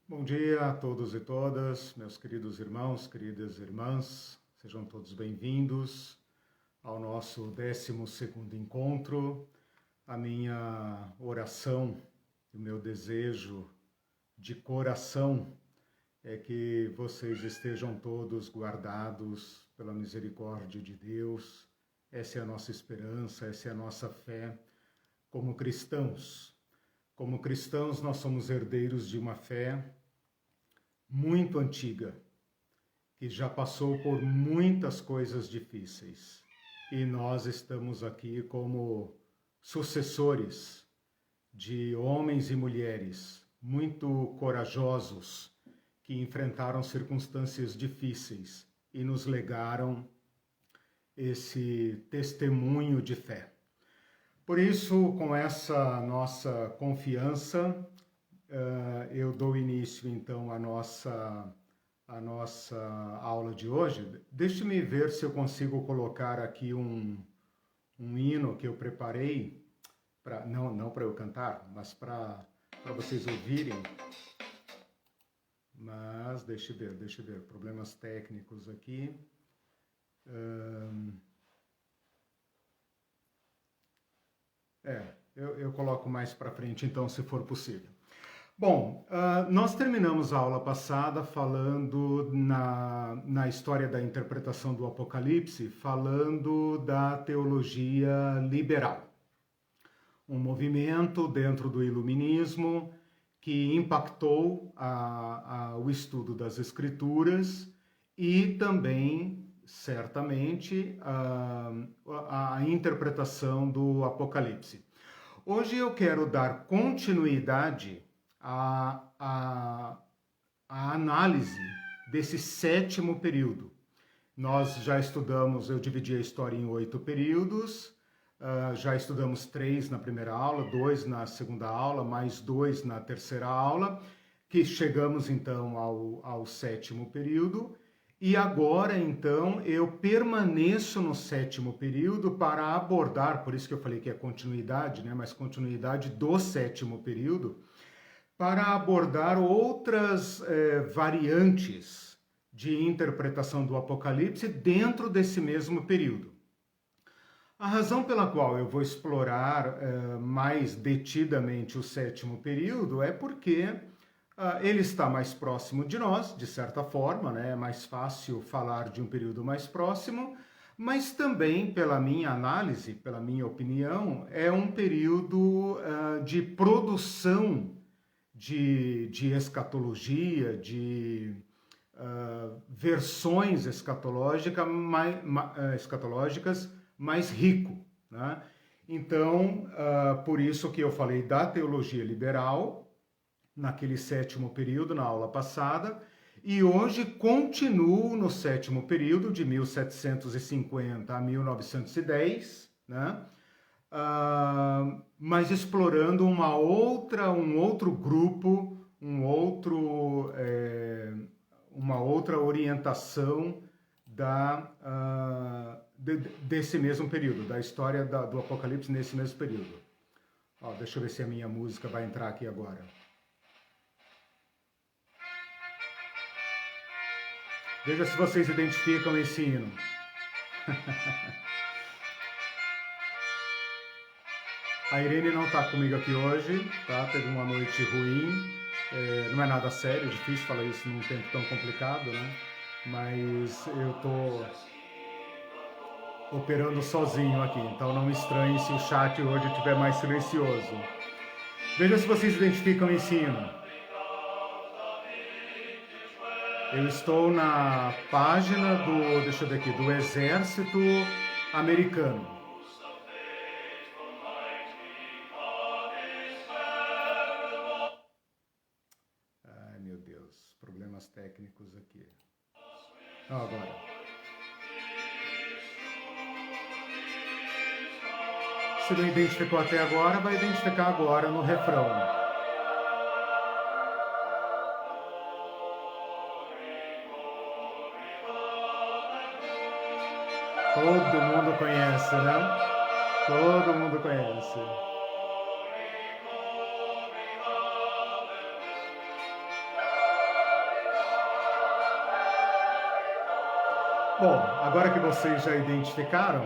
Bom dia a todos e todas, meus queridos irmãos, queridas irmãs, sejam todos bem-vindos ao nosso 12º encontro. A minha oração, o meu desejo de coração é que vocês estejam todos guardados pela misericórdia de Deus. Essa é a nossa esperança, essa é a nossa fé como cristãos. Como cristãos, nós somos herdeiros de uma fé muito antiga, que já passou por muitas coisas difíceis. E nós estamos aqui como sucessores de homens e mulheres muito corajosos que enfrentaram circunstâncias difíceis e nos legaram esse testemunho de fé. Por isso, com essa nossa confiança, eu dou início então à nossa aula de hoje. Deixe-me ver se eu consigo colocar aqui um hino que eu preparei, não para eu cantar, mas para vocês ouvirem. Mas deixa eu ver, problemas técnicos aqui. Eu coloco mais para frente então, se for possível. Bom, nós terminamos a aula passada falando na história da interpretação do Apocalipse, falando da teologia liberal. Um movimento dentro do iluminismo que impactou o estudo das Escrituras e também, certamente, a interpretação do Apocalipse. Hoje eu quero dar continuidade a análise desse 7º período. Nós já estudamos, eu dividi a história em 8 períodos, já estudamos 3 na primeira aula, 2 na segunda aula, mais 2 na terceira aula, que chegamos então ao 7º período, e agora então eu permaneço no 7º período para abordar, por isso que eu falei que é continuidade, né, mas continuidade do 7º período, para abordar outras variantes de interpretação do Apocalipse dentro desse mesmo período. A razão pela qual eu vou explorar mais detidamente o 7º período é porque ele está mais próximo de nós, de certa forma, né? É mais fácil falar de um período mais próximo, mas também, pela minha análise, pela minha opinião, é um período de produção de escatologia, de versões escatológicas mais rico, né? Então, por isso que eu falei da teologia liberal, naquele 7º período, na aula passada, e hoje continuo no 7º período, de 1750 a 1910, né? Mas explorando um outro grupo, uma outra orientação desse mesmo período, da história do Apocalipse nesse mesmo período. Deixa eu ver se a minha música vai entrar aqui agora. Veja se vocês identificam esse hino. A Irene não está comigo aqui hoje, tá? Teve uma noite ruim, não é nada sério, é difícil falar isso num tempo tão complicado, né? Mas eu tô operando sozinho aqui, então não me estranhe se o chat hoje estiver mais silencioso. Veja se vocês identificam esse hino. Eu estou na página deixa eu ver aqui, do Exército Americano. Ai, meu Deus, problemas técnicos aqui. Agora. Se não identificou até agora, vai identificar agora no refrão. Todo mundo conhece, né? Todo mundo conhece. Bom, agora que vocês já identificaram,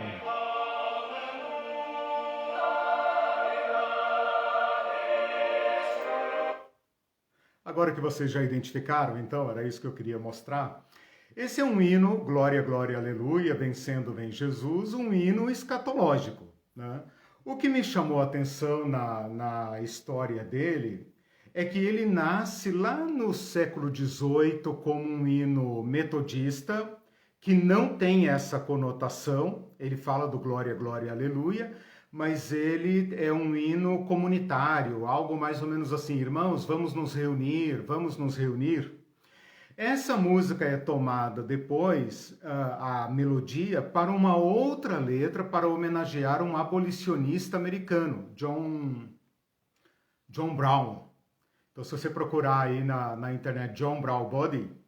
então, era isso que eu queria mostrar. Esse é um hino, Glória, Glória, Aleluia, Vencendo vem Jesus, um hino escatológico, né? O que me chamou a atenção na história dele é que ele nasce lá no século XVIII como um hino metodista, que não tem essa conotação, ele fala do Glória, Glória, Aleluia, mas ele é um hino comunitário, algo mais ou menos assim, irmãos, vamos nos reunir, vamos nos reunir. Essa música é tomada depois, a melodia, para uma outra letra para homenagear um abolicionista americano, John Brown. Então, se você procurar aí na internet John Brown Body,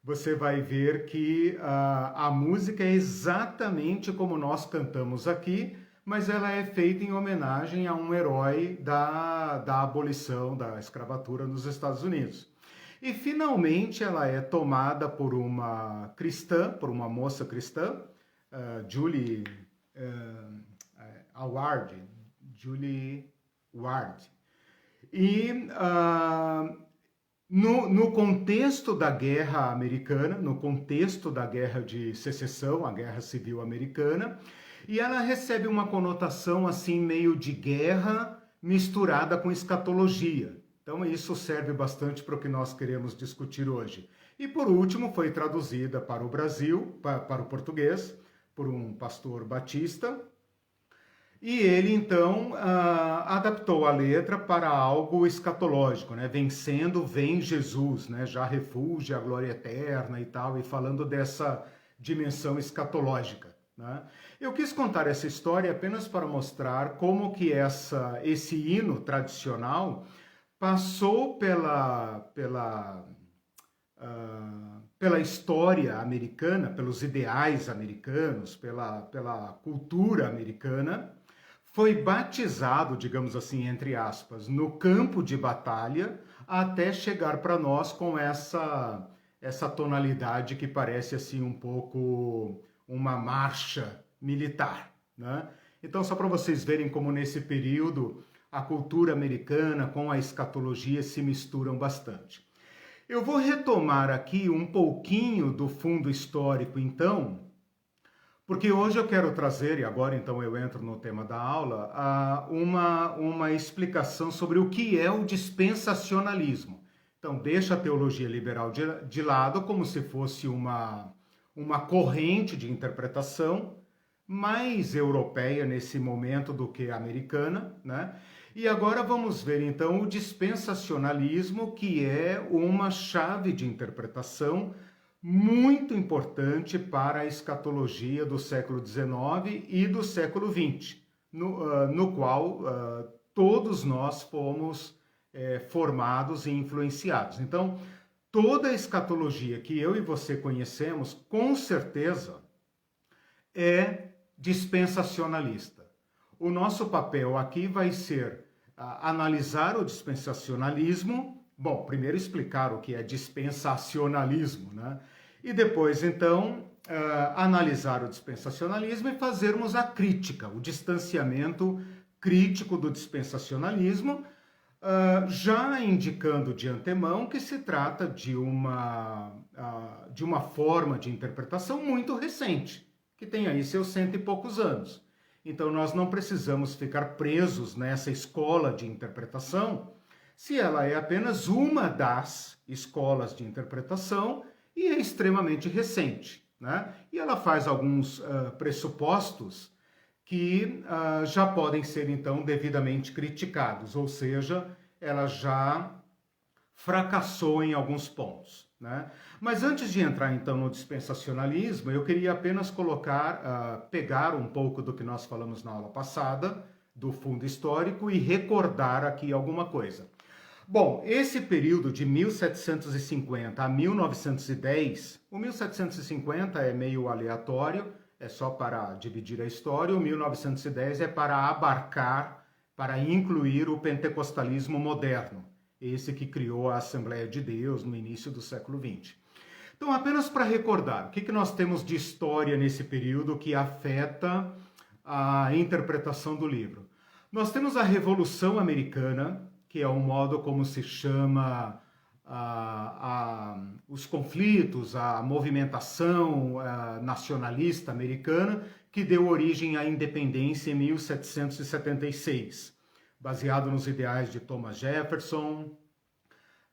você vai ver que a música é exatamente como nós cantamos aqui, mas ela é feita em homenagem a um herói da abolição da escravatura nos Estados Unidos. E finalmente ela é tomada por uma cristã, por uma moça cristã, Julie Ward. E no contexto da guerra americana, no contexto da guerra de secessão, a guerra civil americana, e ela recebe uma conotação assim meio de guerra misturada com escatologia. Então isso serve bastante para o que nós queremos discutir hoje. E por último foi traduzida para o Brasil, para o português, por um pastor batista. E ele então adaptou a letra para algo escatológico, né? Vencendo vem Jesus, né? Já refúgio a glória eterna e tal, e falando dessa dimensão escatológica, né? Eu quis contar essa história apenas para mostrar como que esse hino tradicional passou pela história americana, pelos ideais americanos, pela cultura americana, foi batizado, digamos assim, entre aspas, no campo de batalha, até chegar para nós com essa tonalidade que parece assim um pouco uma marcha militar, né? Então, só para vocês verem como nesse período a cultura americana com a escatologia se misturam bastante. Eu vou retomar aqui um pouquinho do fundo histórico, então, porque hoje eu quero trazer, e agora então eu entro no tema da aula, uma explicação sobre o que é o dispensacionalismo. Então, deixa a teologia liberal de lado como se fosse uma corrente de interpretação mais europeia nesse momento do que americana, né? E agora vamos ver então o dispensacionalismo, que é uma chave de interpretação muito importante para a escatologia do século XIX e do século XX, no qual todos nós fomos formados e influenciados. Então, toda a escatologia que eu e você conhecemos, com certeza, é dispensacionalista. O nosso papel aqui vai ser analisar o dispensacionalismo. Bom, primeiro explicar o que é dispensacionalismo, né? E depois, então, analisar o dispensacionalismo e fazermos a crítica, o distanciamento crítico do dispensacionalismo, já indicando de antemão que se trata de uma forma de interpretação muito recente, que tem aí seus 100 e poucos anos. Então, nós não precisamos ficar presos nessa escola de interpretação, se ela é apenas uma das escolas de interpretação e é extremamente recente, né? E ela faz alguns pressupostos que já podem ser, então, devidamente criticados, ou seja, ela já fracassou em alguns pontos, né? Mas antes de entrar, então, no dispensacionalismo, eu queria apenas pegar um pouco do que nós falamos na aula passada, do fundo histórico, e recordar aqui alguma coisa. Bom, esse período de 1750 a 1910, o 1750 é meio aleatório, é só para dividir a história, o 1910 é para abarcar, para incluir o pentecostalismo moderno, esse que criou a Assembleia de Deus no início do século XX. Então, apenas para recordar, o que nós temos de história nesse período que afeta a interpretação do livro? Nós temos a Revolução Americana, que é o modo como se chama os conflitos, a movimentação nacionalista americana, que deu origem à independência em 1776, baseado nos ideais de Thomas Jefferson,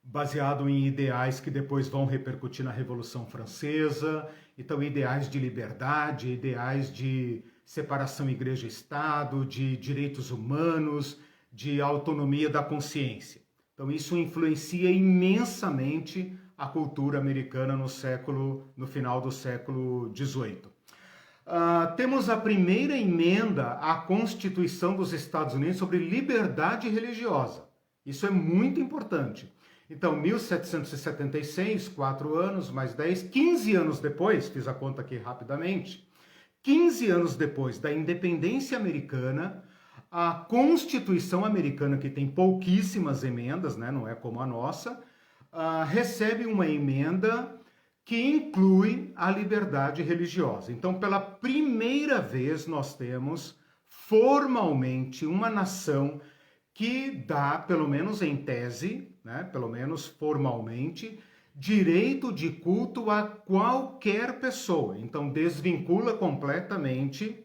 baseado em ideais que depois vão repercutir na Revolução Francesa, então ideais de liberdade, ideais de separação igreja-estado, de direitos humanos, de autonomia da consciência. Então isso influencia imensamente a cultura americana no final do século XVIII. Temos a primeira emenda à Constituição dos Estados Unidos sobre liberdade religiosa. Isso é muito importante. Então, 1776, 4 anos, mais 10, 15 anos depois, fiz a conta aqui rapidamente, 15 anos depois da independência americana, a Constituição americana, que tem pouquíssimas emendas, né, não é como a nossa, recebe uma emenda que inclui a liberdade religiosa. Então, pela primeira vez, nós temos formalmente uma nação que dá, pelo menos em tese, né, pelo menos formalmente, direito de culto a qualquer pessoa. Então, desvincula completamente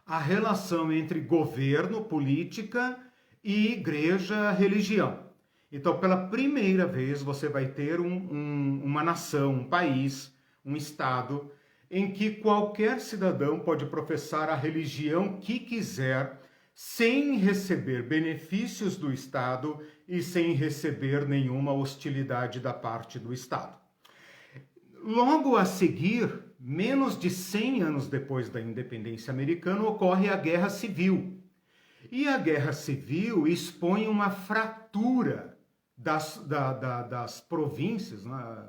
a relação entre governo, política e igreja, religião. Então, pela primeira vez, você vai ter uma nação, um país, um estado, em que qualquer cidadão pode professar a religião que quiser, sem receber benefícios do Estado e sem receber nenhuma hostilidade da parte do Estado. Logo a seguir, menos de 100 anos depois da independência americana, ocorre a Guerra Civil. E a Guerra Civil expõe uma fratura das províncias, né?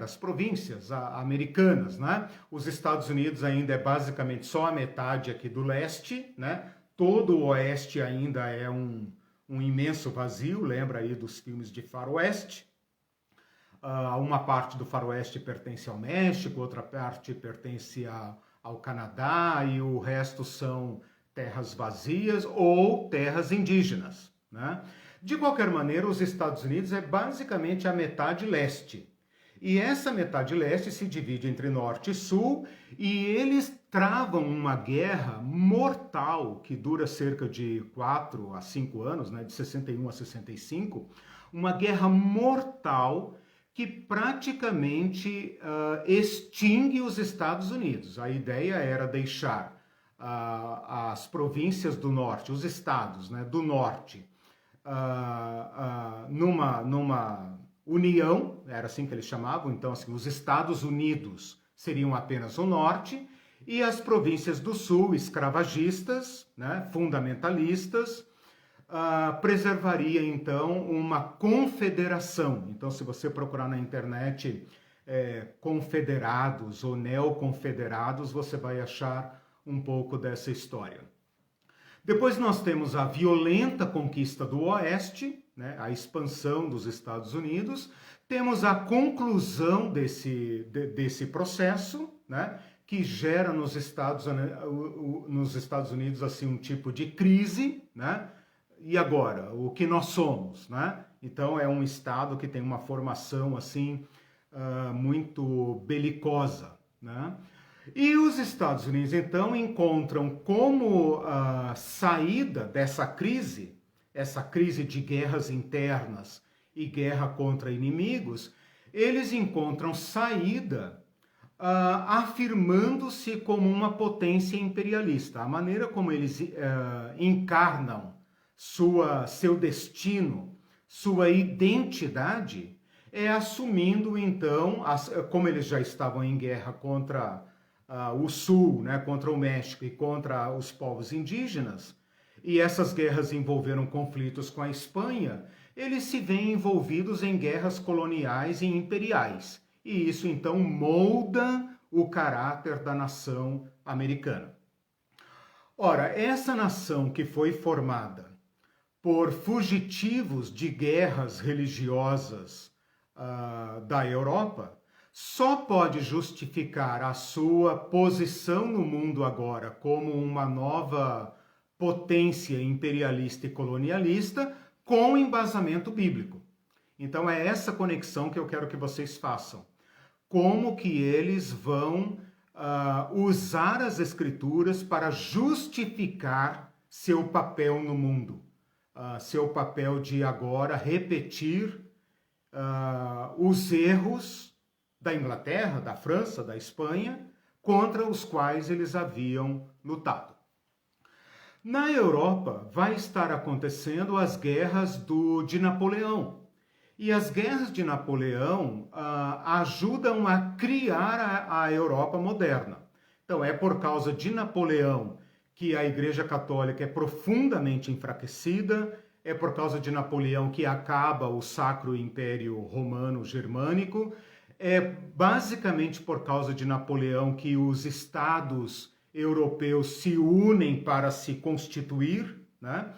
Das províncias americanas, né? Os Estados Unidos ainda é basicamente só a metade aqui do leste, né? Todo o oeste ainda é um imenso vazio, lembra aí dos filmes de faroeste. Uma parte do faroeste pertence ao México, outra parte pertence ao Canadá e o resto são terras vazias ou terras indígenas, né? De qualquer maneira, os Estados Unidos é basicamente a metade leste. E essa metade leste se divide entre norte e sul e eles travam uma guerra mortal que dura cerca de 4 a 5 anos, né, de 61 a 65, uma guerra mortal que praticamente extingue os Estados Unidos. A ideia era deixar as províncias do norte, os estados, né, do norte, numa união, era assim que eles chamavam, então assim, os Estados Unidos seriam apenas o norte e as províncias do sul, escravagistas, né, fundamentalistas, preservaria então uma confederação. Então se você procurar na internet confederados ou neoconfederados, você vai achar um pouco dessa história. Depois nós temos a violenta conquista do Oeste, né, a expansão dos Estados Unidos. Temos a conclusão desse processo, né, que gera nos Estados Unidos assim, um tipo de crise, né? E agora, o que nós somos, né? Então é um Estado que tem uma formação assim muito belicosa, né? E os Estados Unidos, então, encontram como saída dessa crise, essa crise de guerras internas e guerra contra inimigos, eles encontram saída afirmando-se como uma potência imperialista. A maneira como eles encarnam seu destino, sua identidade, é assumindo, então, como eles já estavam em guerra contra o Sul, né, contra o México e contra os povos indígenas, e essas guerras envolveram conflitos com a Espanha, eles se veem envolvidos em guerras coloniais e imperiais. E isso, então, molda o caráter da nação americana. Ora, essa nação que foi formada por fugitivos de guerras religiosas da Europa, só pode justificar a sua posição no mundo agora como uma nova potência imperialista e colonialista com embasamento bíblico. Então é essa conexão que eu quero que vocês façam. Como que eles vão usar as escrituras para justificar seu papel no mundo, seu papel de agora repetir os erros da Inglaterra, da França, da Espanha, contra os quais eles haviam lutado. Na Europa vai estar acontecendo as guerras de Napoleão. E as guerras de Napoleão ajudam a criar a Europa moderna. Então é por causa de Napoleão que a Igreja Católica é profundamente enfraquecida, é por causa de Napoleão que acaba o Sacro Império Romano Germânico, é basicamente por causa de Napoleão que os estados europeus se unem para se constituir, né?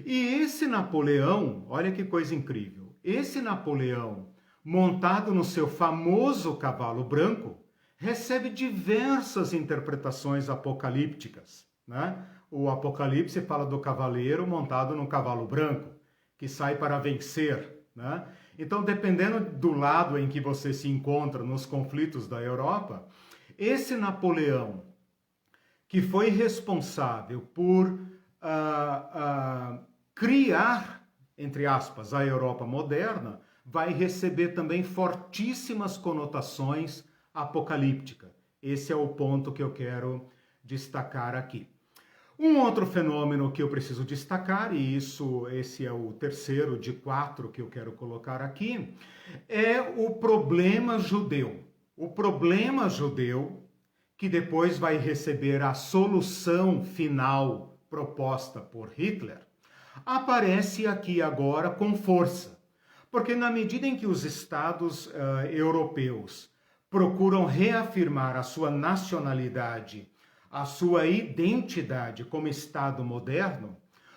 E esse Napoleão, olha que coisa incrível, esse Napoleão, montado no seu famoso cavalo branco, recebe diversas interpretações apocalípticas, né? O Apocalipse fala do cavaleiro montado num cavalo branco, que sai para vencer, né? Então, dependendo do lado em que você se encontra nos conflitos da Europa, esse Napoleão, que foi responsável por criar, entre aspas, a Europa moderna, vai receber também fortíssimas conotações apocalípticas. Esse é o ponto que eu quero destacar aqui. Um outro fenômeno que eu preciso destacar, e esse é o terceiro de 4 que eu quero colocar aqui, é o problema judeu. O problema judeu, que depois vai receber a solução final proposta por Hitler, aparece aqui agora com força. Porque na medida em que os estados europeus procuram reafirmar a sua nacionalidade, a sua identidade como Estado moderno,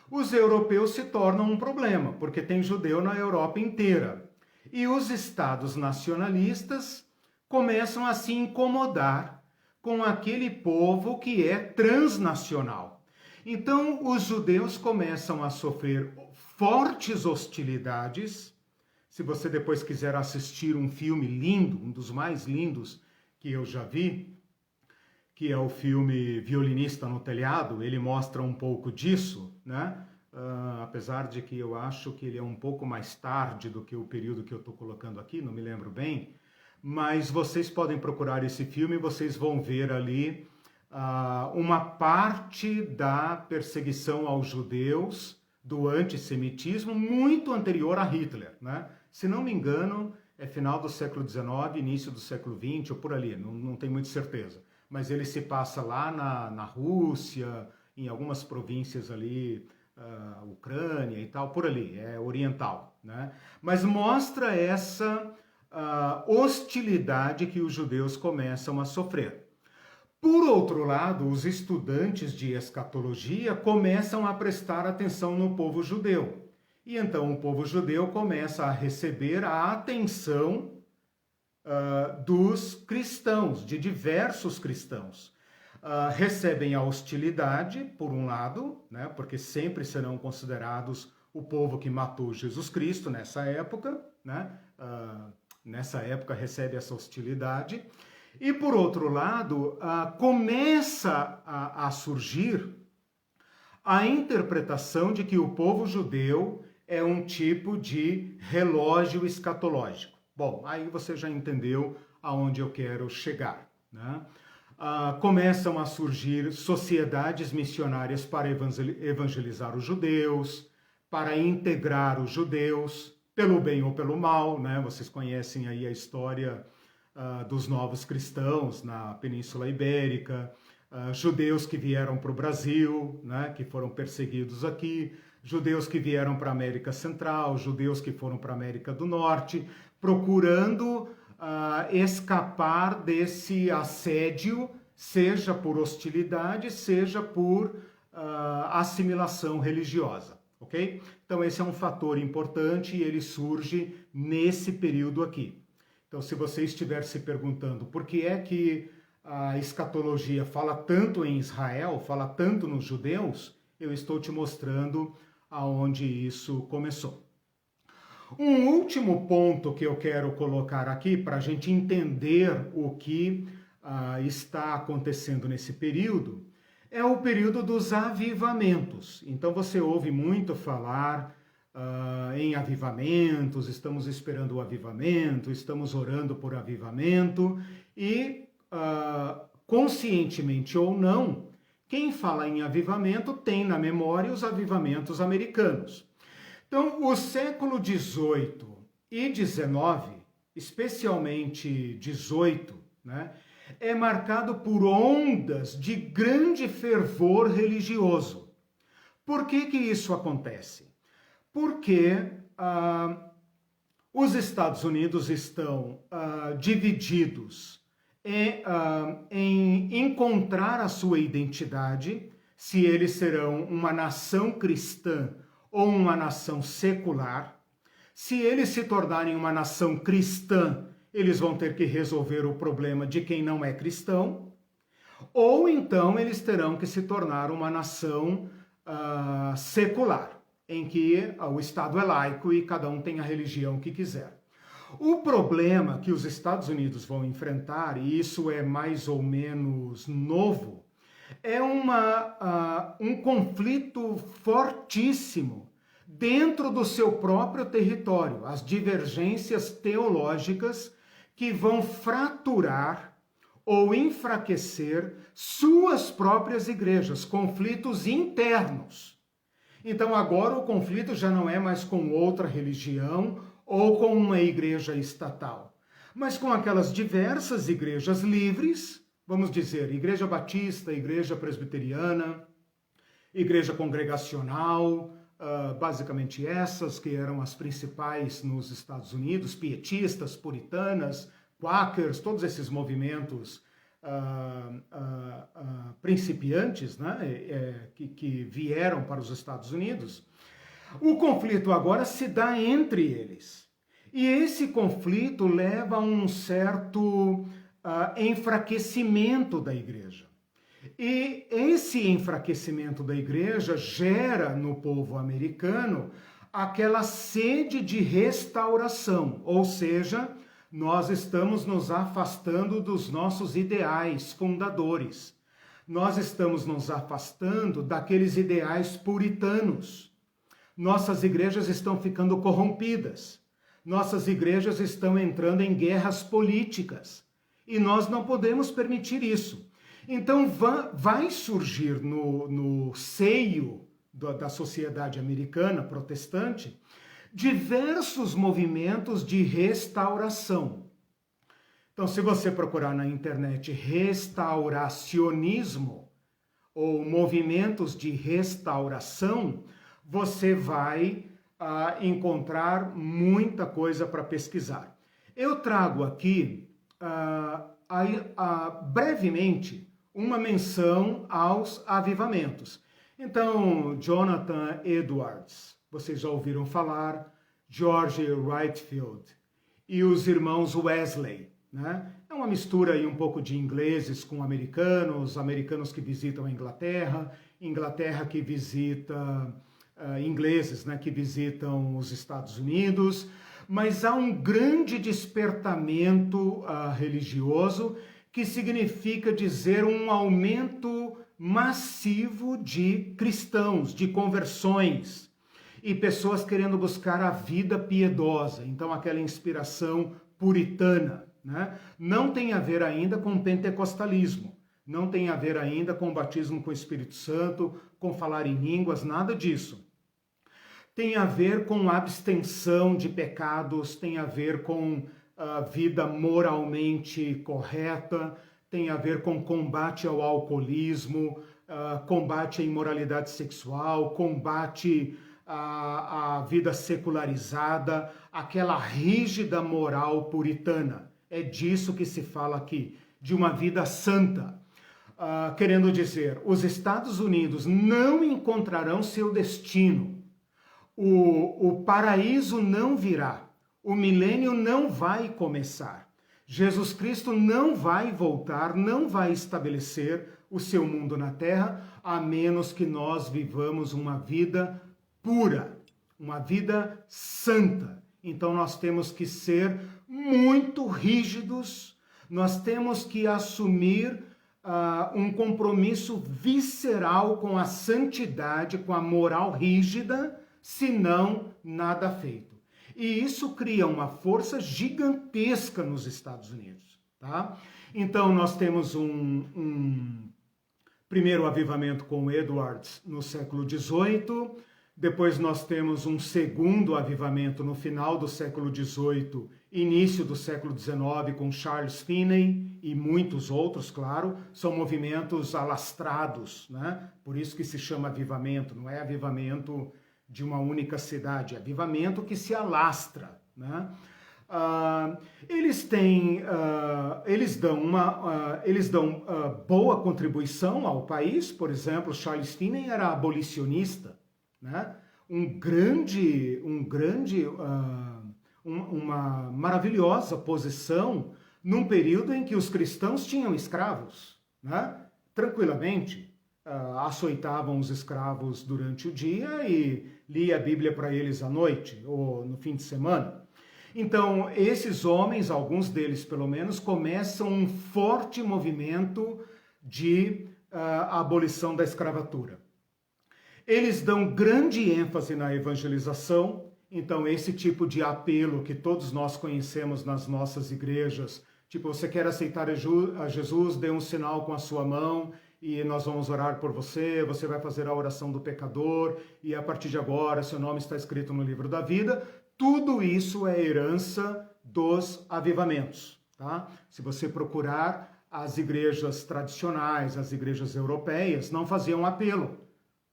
os europeus se tornam um problema, porque tem judeu na Europa inteira. E os estados nacionalistas começam a se incomodar com aquele povo que é transnacional. Então, os judeus começam a sofrer fortes hostilidades. Se você depois quiser assistir um filme lindo, um dos mais lindos que eu já vi, que é o filme Violinista no Telhado, ele mostra um pouco disso, né? Apesar de que eu acho que ele é um pouco mais tarde do que o período que eu estou colocando aqui, não me lembro bem, mas vocês podem procurar esse filme e vocês vão ver ali uma parte da perseguição aos judeus, do antissemitismo, muito anterior a Hitler, né? Se não me engano, é final do século XIX, início do século XX, ou por ali, não tenho muita certeza. Mas ele se passa lá na Rússia, em algumas províncias ali, Ucrânia e tal, por ali, é oriental, né? Mas mostra essa hostilidade que os judeus começam a sofrer. Por outro lado, os estudantes de escatologia começam a prestar atenção no povo judeu. E então o povo judeu começa a receber a atenção dos cristãos, de diversos cristãos. Recebem a hostilidade, por um lado, né, porque sempre serão considerados o povo que matou Jesus Cristo nessa época, né? Nessa época recebe essa hostilidade. E por outro lado, começa a surgir a interpretação de que o povo judeu é um tipo de relógio escatológico. Bom, aí você já entendeu aonde eu quero chegar, né? Começam a surgir sociedades missionárias para evangelizar os judeus, para integrar os judeus, pelo bem ou pelo mal, né? Vocês conhecem aí a história dos novos cristãos na Península Ibérica, judeus que vieram para o Brasil, né? Que foram perseguidos aqui, judeus que vieram para a América Central, judeus que foram para a América do Norte, procurando escapar desse assédio, seja por hostilidade, seja por assimilação religiosa, ok? Então esse é um fator importante e ele surge nesse período aqui. Então, se você estiver se perguntando por que é que a escatologia fala tanto em Israel, fala tanto nos judeus, eu estou te mostrando aonde isso começou. Um último ponto que eu quero colocar aqui para a gente entender o que está acontecendo nesse período é o período dos avivamentos. Então você ouve muito falar em avivamentos, estamos esperando o avivamento, estamos orando por avivamento e, conscientemente ou não, quem fala em avivamento tem na memória os avivamentos americanos. Então, o século XVIII e XIX, especialmente XVIII, né, é marcado por ondas de grande fervor religioso. Por que isso acontece? Porque os Estados Unidos estão divididos em encontrar a sua identidade, se eles serão uma nação cristã ou uma nação secular. Se eles se tornarem uma nação cristã, eles vão ter que resolver o problema de quem não é cristão, ou então eles terão que se tornar uma nação secular, em que o Estado é laico e cada um tem a religião que quiser. O problema que os Estados Unidos vão enfrentar, e isso é mais ou menos novo, é um conflito fortíssimo dentro do seu próprio território, as divergências teológicas que vão fraturar ou enfraquecer suas próprias igrejas, conflitos internos. Então agora o conflito já não é mais com outra religião ou com uma igreja estatal, mas com aquelas diversas igrejas livres, vamos dizer, igreja batista, igreja presbiteriana, igreja congregacional, basicamente essas que eram as principais nos Estados Unidos, pietistas, puritanas, quakers, todos esses movimentos principiantes, né, que vieram para os Estados Unidos. O conflito agora se dá entre eles. E esse conflito leva a um certo enfraquecimento da igreja. E esse enfraquecimento da igreja gera no povo americano aquela sede de restauração, ou seja, nós estamos nos afastando dos nossos ideais fundadores. Nós estamos nos afastando daqueles ideais puritanos. Nossas igrejas estão ficando corrompidas. Nossas igrejas estão entrando em guerras políticas. E nós não podemos permitir isso. Então vai surgir no seio da sociedade americana protestante diversos movimentos de restauração. Então, se você procurar na internet restauracionismo ou movimentos de restauração, você vai encontrar muita coisa para pesquisar. Eu trago aqui brevemente uma menção aos avivamentos. Então, Jonathan Edwards, vocês já ouviram falar, George Whitefield e os irmãos Wesley, né? É uma mistura aí um pouco de ingleses com americanos, americanos que visitam a Inglaterra, Inglaterra que visita ingleses, né, que visitam os Estados Unidos, mas há um grande despertamento religioso que significa dizer um aumento massivo de cristãos, de conversões e pessoas querendo buscar a vida piedosa, então aquela inspiração puritana, né? Não tem a ver ainda com pentecostalismo, não tem a ver ainda com batismo com o Espírito Santo, com falar em línguas, nada disso. Tem a ver com abstenção de pecados, tem a ver com vida moralmente correta, tem a ver com combate ao alcoolismo, combate à imoralidade sexual, combate à vida secularizada, aquela rígida moral puritana. É disso que se fala aqui, de uma vida santa. Querendo dizer, os Estados Unidos não encontrarão seu destino. O paraíso não virá. O milênio não vai começar. Jesus Cristo não vai voltar, não vai estabelecer o seu mundo na terra, a menos que nós vivamos uma vida pura, uma vida santa. Então nós temos que ser muito rígidos, nós temos que assumir um compromisso visceral com a santidade, com a moral rígida, senão nada feito. E isso cria uma força gigantesca nos Estados Unidos, tá? Então nós temos um primeiro avivamento com Edwards no século XVIII, depois nós temos um segundo avivamento no final do século XVIII, início do século XIX, com Charles Finney e muitos outros, claro. São movimentos alastrados, né? Por isso que se chama avivamento, não é avivamento de uma única cidade, é avivamento que se alastra, né? Eles dão boa contribuição ao país. Por exemplo, Charles Finney era abolicionista, né? Uma maravilhosa posição num período em que os cristãos tinham escravos, né? Tranquilamente, açoitavam os escravos durante o dia e lia a Bíblia para eles à noite ou no fim de semana. Então, esses homens, alguns deles pelo menos, começam um forte movimento de abolição da escravatura. Eles dão grande ênfase na evangelização. Então, esse tipo de apelo que todos nós conhecemos nas nossas igrejas, tipo, você quer aceitar a Jesus, dê um sinal com a sua mão e nós vamos orar por você, você vai fazer a oração do pecador e a partir de agora seu nome está escrito no livro da vida. Tudo isso é herança dos avivamentos, tá? Se você procurar as igrejas tradicionais, as igrejas europeias, não faziam apelo.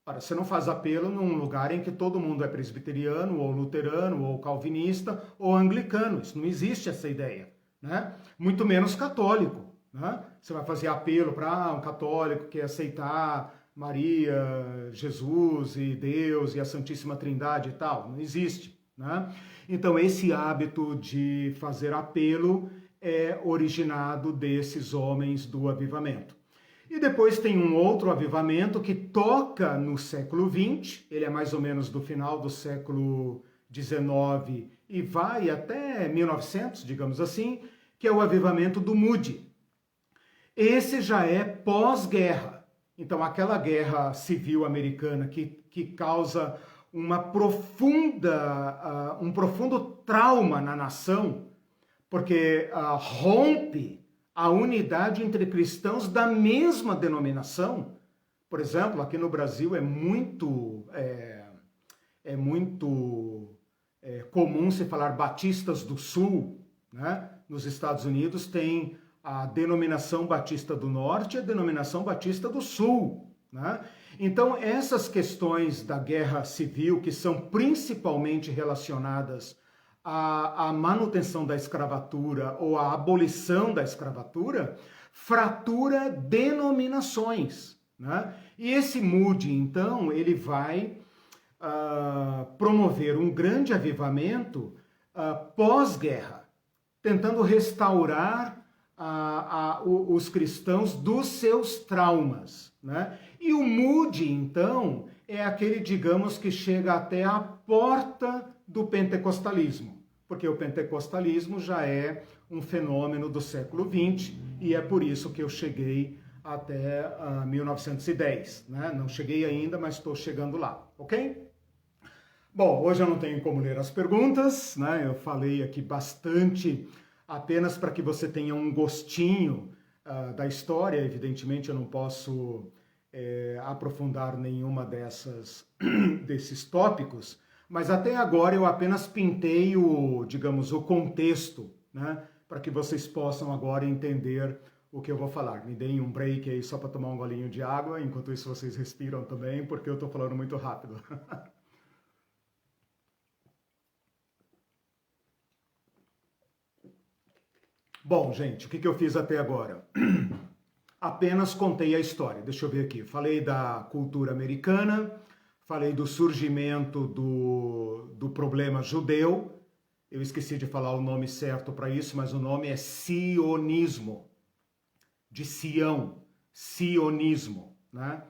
Ora, você não faz apelo num lugar em que todo mundo é presbiteriano, ou luterano, ou calvinista, ou anglicano. Isso não existe, essa ideia, né? Muito menos católico, né? Você vai fazer apelo para um católico que quer aceitar Maria, Jesus e Deus e a Santíssima Trindade e tal. Não existe, né? Então, esse hábito de fazer apelo é originado desses homens do avivamento. E depois tem um outro avivamento que toca no século XX, ele é mais ou menos do final do século XIX e vai até 1900, digamos assim, que é o avivamento do Moody. Esse já é pós-guerra. Então, aquela guerra civil americana que causa um profundo trauma na nação, porque rompe a unidade entre cristãos da mesma denominação. Por exemplo, aqui no Brasil é muito comum se falar batistas do Sul, né? Nos Estados Unidos tem a denominação batista do Norte e a denominação batista do Sul, né? Então, essas questões da guerra civil, que são principalmente relacionadas à manutenção da escravatura ou à abolição da escravatura, fratura denominações, né? E esse Moody, então, ele vai promover um grande avivamento pós-guerra, tentando restaurar os cristãos dos seus traumas, né? E o Moody, então, é aquele, digamos, que chega até a porta do pentecostalismo, porque o pentecostalismo já é um fenômeno do século XX e é por isso que eu cheguei até 1910, né? Não cheguei ainda, mas estou chegando lá, ok? Bom, hoje eu não tenho como ler as perguntas, né? Eu falei aqui bastante apenas para que você tenha um gostinho da história. Evidentemente eu não posso aprofundar nenhuma desses tópicos, mas até agora eu apenas pintei digamos, o contexto, né? Para que vocês possam agora entender o que eu vou falar. Me deem um break aí só para tomar um golinho de água, enquanto isso vocês respiram também, porque eu estou falando muito rápido. Bom, gente, o que eu fiz até agora? Apenas contei a história. Deixa eu ver aqui. Falei da cultura americana, falei do surgimento do problema judeu, Eu esqueci de falar o nome certo para isso, mas o nome é sionismo, de Sião, sionismo, né?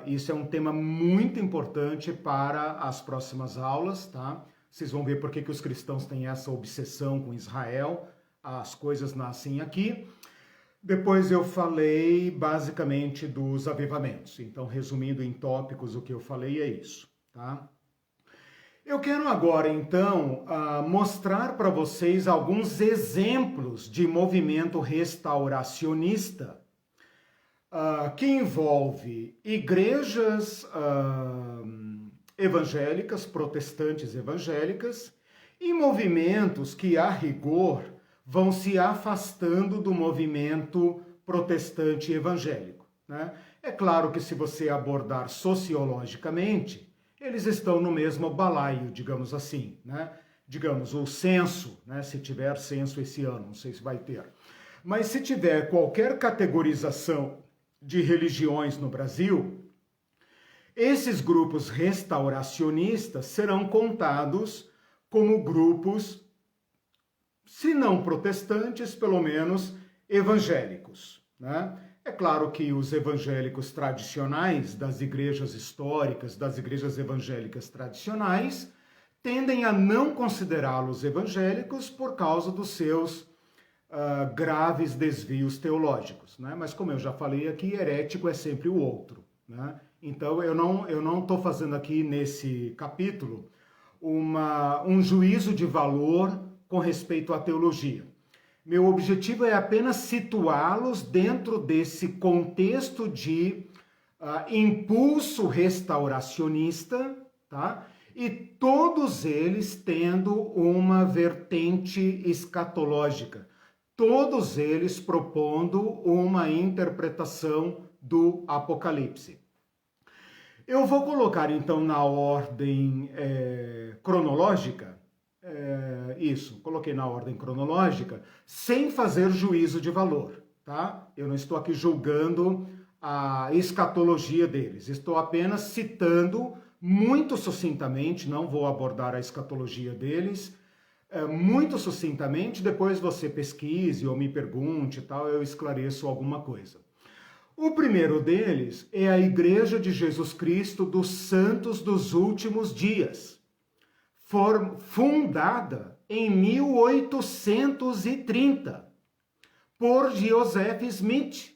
Isso é um tema muito importante para as próximas aulas, tá? Vocês vão ver por que os cristãos têm essa obsessão com Israel, as coisas nascem aqui. Depois eu falei basicamente dos avivamentos. Então, resumindo em tópicos, o que eu falei é isso, tá? Eu quero agora, então, mostrar para vocês alguns exemplos de movimento restauracionista que envolve igrejas evangélicas, protestantes evangélicas, e movimentos que, a rigor, vão se afastando do movimento protestante evangélico, né? É claro que se você abordar sociologicamente, eles estão no mesmo balaio, digamos assim, né? Digamos, o censo, né? Se tiver censo esse ano, não sei se vai ter. Mas se tiver qualquer categorização de religiões no Brasil, esses grupos restauracionistas serão contados como grupos, se não protestantes, pelo menos evangélicos, né? É claro que os evangélicos tradicionais, das igrejas históricas, das igrejas evangélicas tradicionais, tendem a não considerá-los evangélicos por causa dos seus graves desvios teológicos, né? Mas como eu já falei aqui, herético é sempre o outro, né? Então eu não estou fazendo aqui nesse capítulo um juízo de valor com respeito à teologia. Meu objetivo é apenas situá-los dentro desse contexto de impulso restauracionista, tá? E todos eles tendo uma vertente escatológica, todos eles propondo uma interpretação do Apocalipse. Eu vou colocar então na ordem cronológica, coloquei na ordem cronológica, sem fazer juízo de valor, tá? Eu não estou aqui julgando a escatologia deles, estou apenas citando muito sucintamente, não vou abordar a escatologia deles, muito sucintamente, depois você pesquise ou me pergunte e tal, eu esclareço alguma coisa. O primeiro deles é a Igreja de Jesus Cristo dos Santos dos Últimos Dias, fundada em 1830 por Joseph Smith,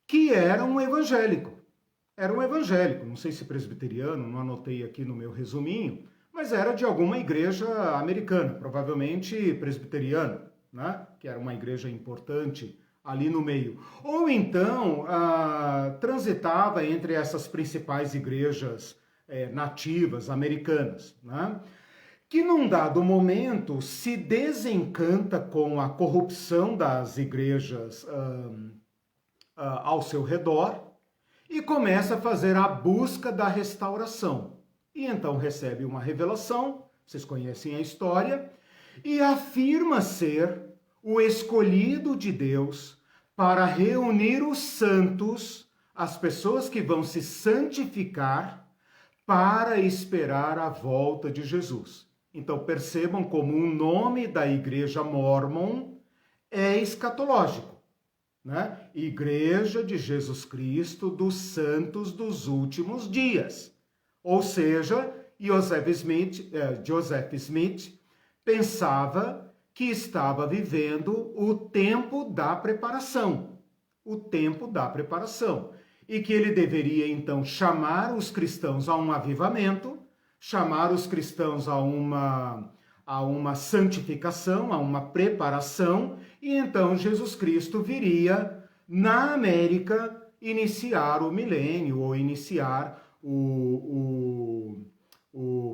que era um evangélico. Era um evangélico, não sei se presbiteriano, não anotei aqui no meu resuminho, mas era de alguma igreja americana, provavelmente presbiteriana, né? Que era uma igreja importante ali no meio. Ou então transitava entre essas principais igrejas nativas americanas, né? Que num dado momento se desencanta com a corrupção das igrejas ao seu redor e começa a fazer a busca da restauração. E então recebe uma revelação, vocês conhecem a história, e afirma ser o escolhido de Deus para reunir os santos, as pessoas que vão se santificar para esperar a volta de Jesus. Então percebam como o nome da igreja Mórmon é escatológico, né? Igreja de Jesus Cristo dos Santos dos Últimos Dias. Ou seja, Joseph Smith pensava que estava vivendo o tempo da preparação. O tempo da preparação. E que ele deveria, então, chamar os cristãos a um avivamento, chamar os cristãos a uma santificação, a uma preparação, e então Jesus Cristo viria na América iniciar o milênio, ou iniciar o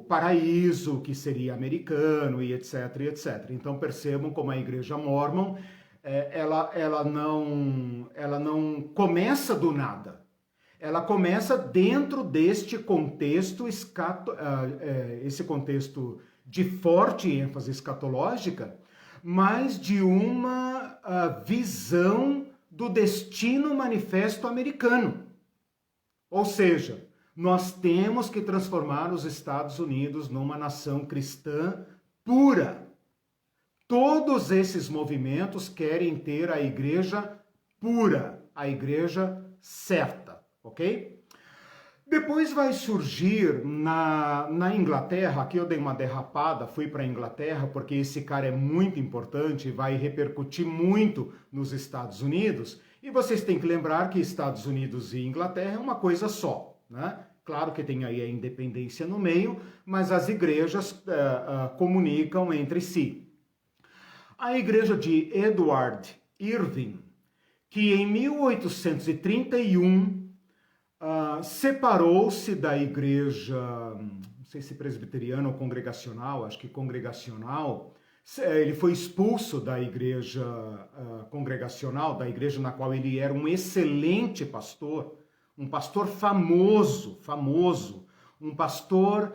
paraíso, que seria americano, e etc, e etc. Então percebam como a igreja Mórmon, ela não começa do nada. Ela começa dentro deste contexto, esse contexto de forte ênfase escatológica, mas de uma visão do destino manifesto americano. Ou seja, nós temos que transformar os Estados Unidos numa nação cristã pura. Todos esses movimentos querem ter a igreja pura, a igreja certa, ok? Depois vai surgir na Inglaterra, aqui eu dei uma derrapada, fui para a Inglaterra, porque esse cara é muito importante e vai repercutir muito nos Estados Unidos. E vocês têm que lembrar que Estados Unidos e Inglaterra é uma coisa só, né? Claro que tem aí a independência no meio, mas as igrejas comunicam entre si. A igreja de Edward Irving, que em 1831 separou-se da igreja, não sei se presbiteriana ou congregacional, acho que congregacional. Ele foi expulso da igreja congregacional, da igreja na qual ele era um excelente pastor, um pastor famoso, um pastor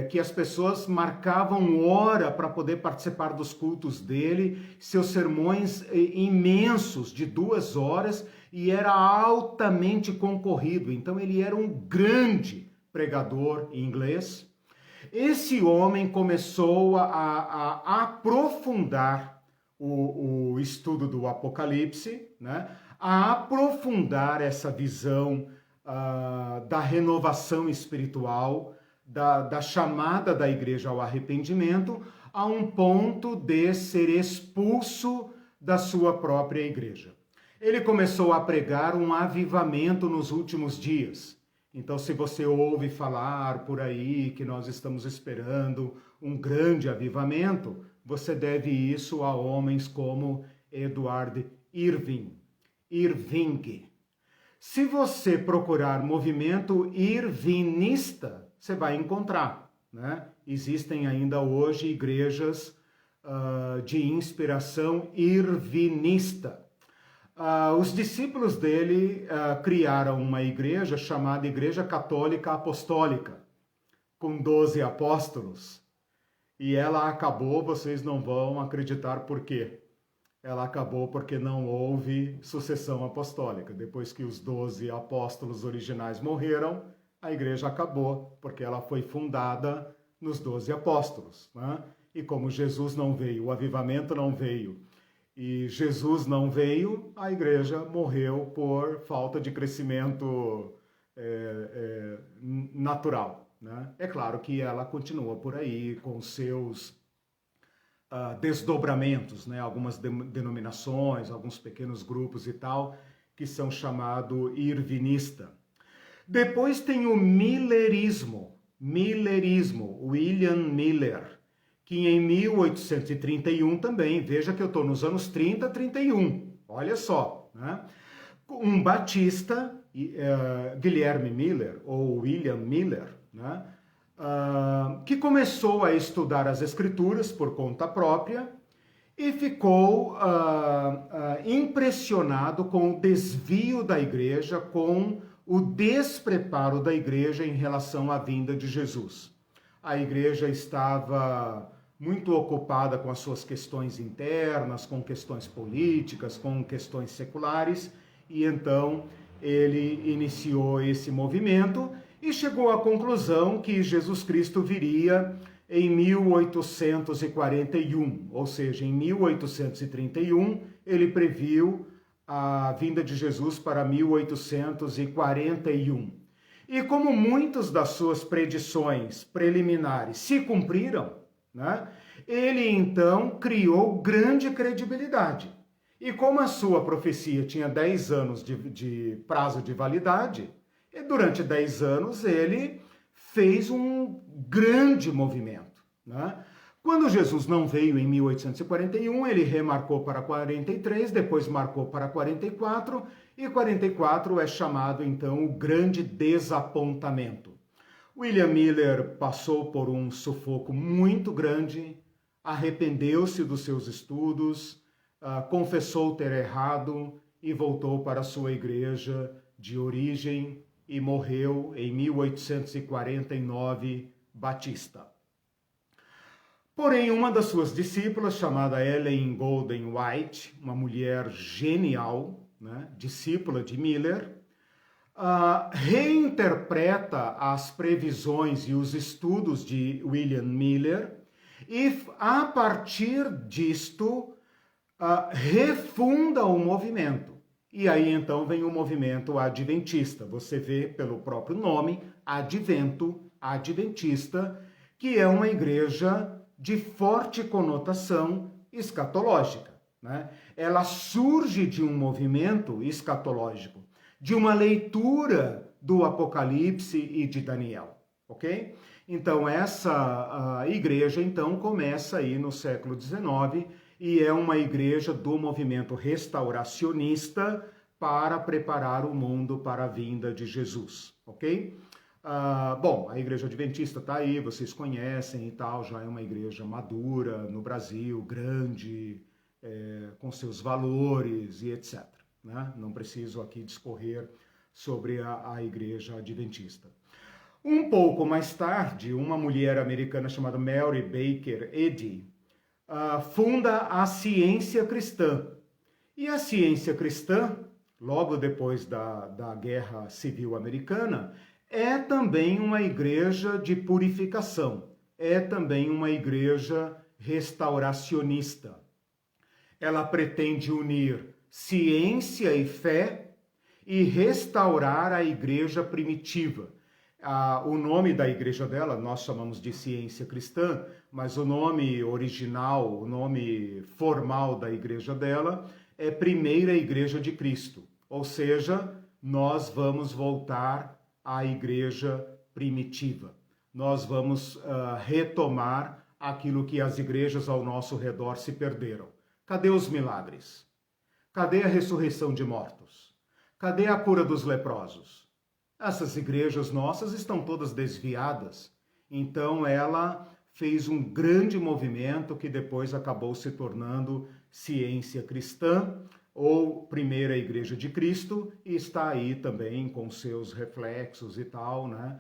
que as pessoas marcavam hora para poder participar dos cultos dele, seus sermões imensos de 2 horas, e era altamente concorrido. Então ele era um grande pregador inglês. Esse homem começou a aprofundar o estudo do Apocalipse, né? A aprofundar essa visão da renovação espiritual, da chamada da igreja ao arrependimento, a um ponto de ser expulso da sua própria igreja. Ele começou a pregar um avivamento nos últimos dias. Então, se você ouve falar por aí que nós estamos esperando um grande avivamento, você deve isso a homens como Edward Irving. Se você procurar movimento irvinista, você vai encontrar, né? Existem ainda hoje igrejas de inspiração irvinista. Os discípulos dele criaram uma igreja chamada Igreja Católica Apostólica, com 12 apóstolos. E ela acabou, vocês não vão acreditar por quê. Ela acabou porque não houve sucessão apostólica. Depois que os 12 apóstolos originais morreram, a igreja acabou, porque ela foi fundada nos 12 apóstolos, né? E como Jesus não veio, o avivamento não veio, e Jesus não veio, a igreja morreu por falta de crescimento natural, né? É claro que ela continua por aí com seus desdobramentos, né? Algumas denominações, alguns pequenos grupos e tal, que são chamado irvinista. Depois tem o millerismo, William Miller, que em 1831 também, veja que eu estou nos anos 30, 31, olha só, né? Um batista, Guilherme Miller, ou William Miller, né? Que começou a estudar as escrituras por conta própria e ficou impressionado com o desvio da igreja, com o despreparo da igreja em relação à vinda de Jesus. A igreja estava muito ocupada com as suas questões internas, com questões políticas, com questões seculares, e então ele iniciou esse movimento e chegou à conclusão que Jesus Cristo viria em 1841, ou seja, em 1831 ele previu a vinda de Jesus para 1841. E como muitas das suas predições preliminares se cumpriram, né, ele então criou grande credibilidade. E como a sua profecia tinha 10 anos de prazo de validade, e durante 10 anos ele fez um grande movimento, né? Quando Jesus não veio em 1841, ele remarcou para 43, depois marcou para 44, e 44 é chamado então o grande desapontamento. William Miller passou por um sufoco muito grande, arrependeu-se dos seus estudos, confessou ter errado e voltou para a sua igreja de origem e morreu em 1849, batista. Porém, uma das suas discípulas, chamada Ellen Golden White, uma mulher genial, né, discípula de Miller, reinterpreta as previsões e os estudos de William Miller e a partir disto refunda o movimento. E aí então vem o movimento adventista. Você vê pelo próprio nome, advento, adventista, que é uma igreja de forte conotação escatológica, né? Ela surge de um movimento escatológico, de uma leitura do Apocalipse e de Daniel, ok? Então essa igreja então começa aí no século XIX e é uma igreja do movimento restauracionista para preparar o mundo para a vinda de Jesus, ok? Bom, a igreja adventista está aí, vocês conhecem e tal, já é uma igreja madura no Brasil, grande, com seus valores e etc. Né? Não preciso aqui discorrer sobre a igreja adventista. Um pouco mais tarde, uma mulher americana chamada Mary Baker Eddy funda a ciência cristã. E a ciência cristã, logo depois da Guerra Civil Americana, é também uma igreja de purificação, é também uma igreja restauracionista. Ela pretende unir ciência e fé e restaurar a igreja primitiva. O nome da igreja dela, nós chamamos de ciência cristã, mas o nome original, o nome formal da igreja dela é Primeira Igreja de Cristo. Ou seja, nós vamos voltar à igreja primitiva. Nós vamos retomar aquilo que as igrejas ao nosso redor se perderam. Cadê os milagres? Cadê a ressurreição de mortos? Cadê a cura dos leprosos? Essas igrejas nossas estão todas desviadas. Então ela fez um grande movimento que depois acabou se tornando ciência cristã ou Primeira Igreja de Cristo e está aí também com seus reflexos e tal, né?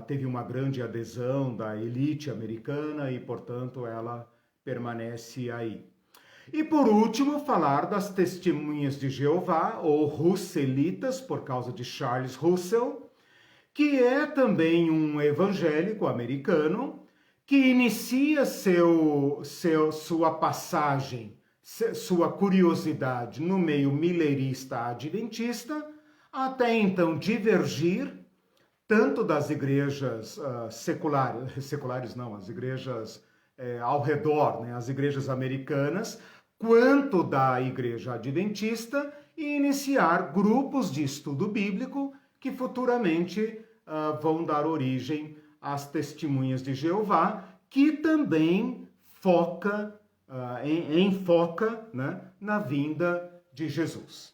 Teve uma grande adesão da elite americana e, portanto, ela permanece aí. E por último, falar das Testemunhas de Jeová, ou Russelitas, por causa de Charles Russell, que é também um evangélico americano que inicia sua passagem, sua curiosidade no meio milerista adventista, até então divergir tanto das igrejas seculares não, as igrejas ao redor, né, as igrejas americanas, quanto da igreja adventista e iniciar grupos de estudo bíblico que futuramente vão dar origem às Testemunhas de Jeová, que também enfoca, né, na vinda de Jesus.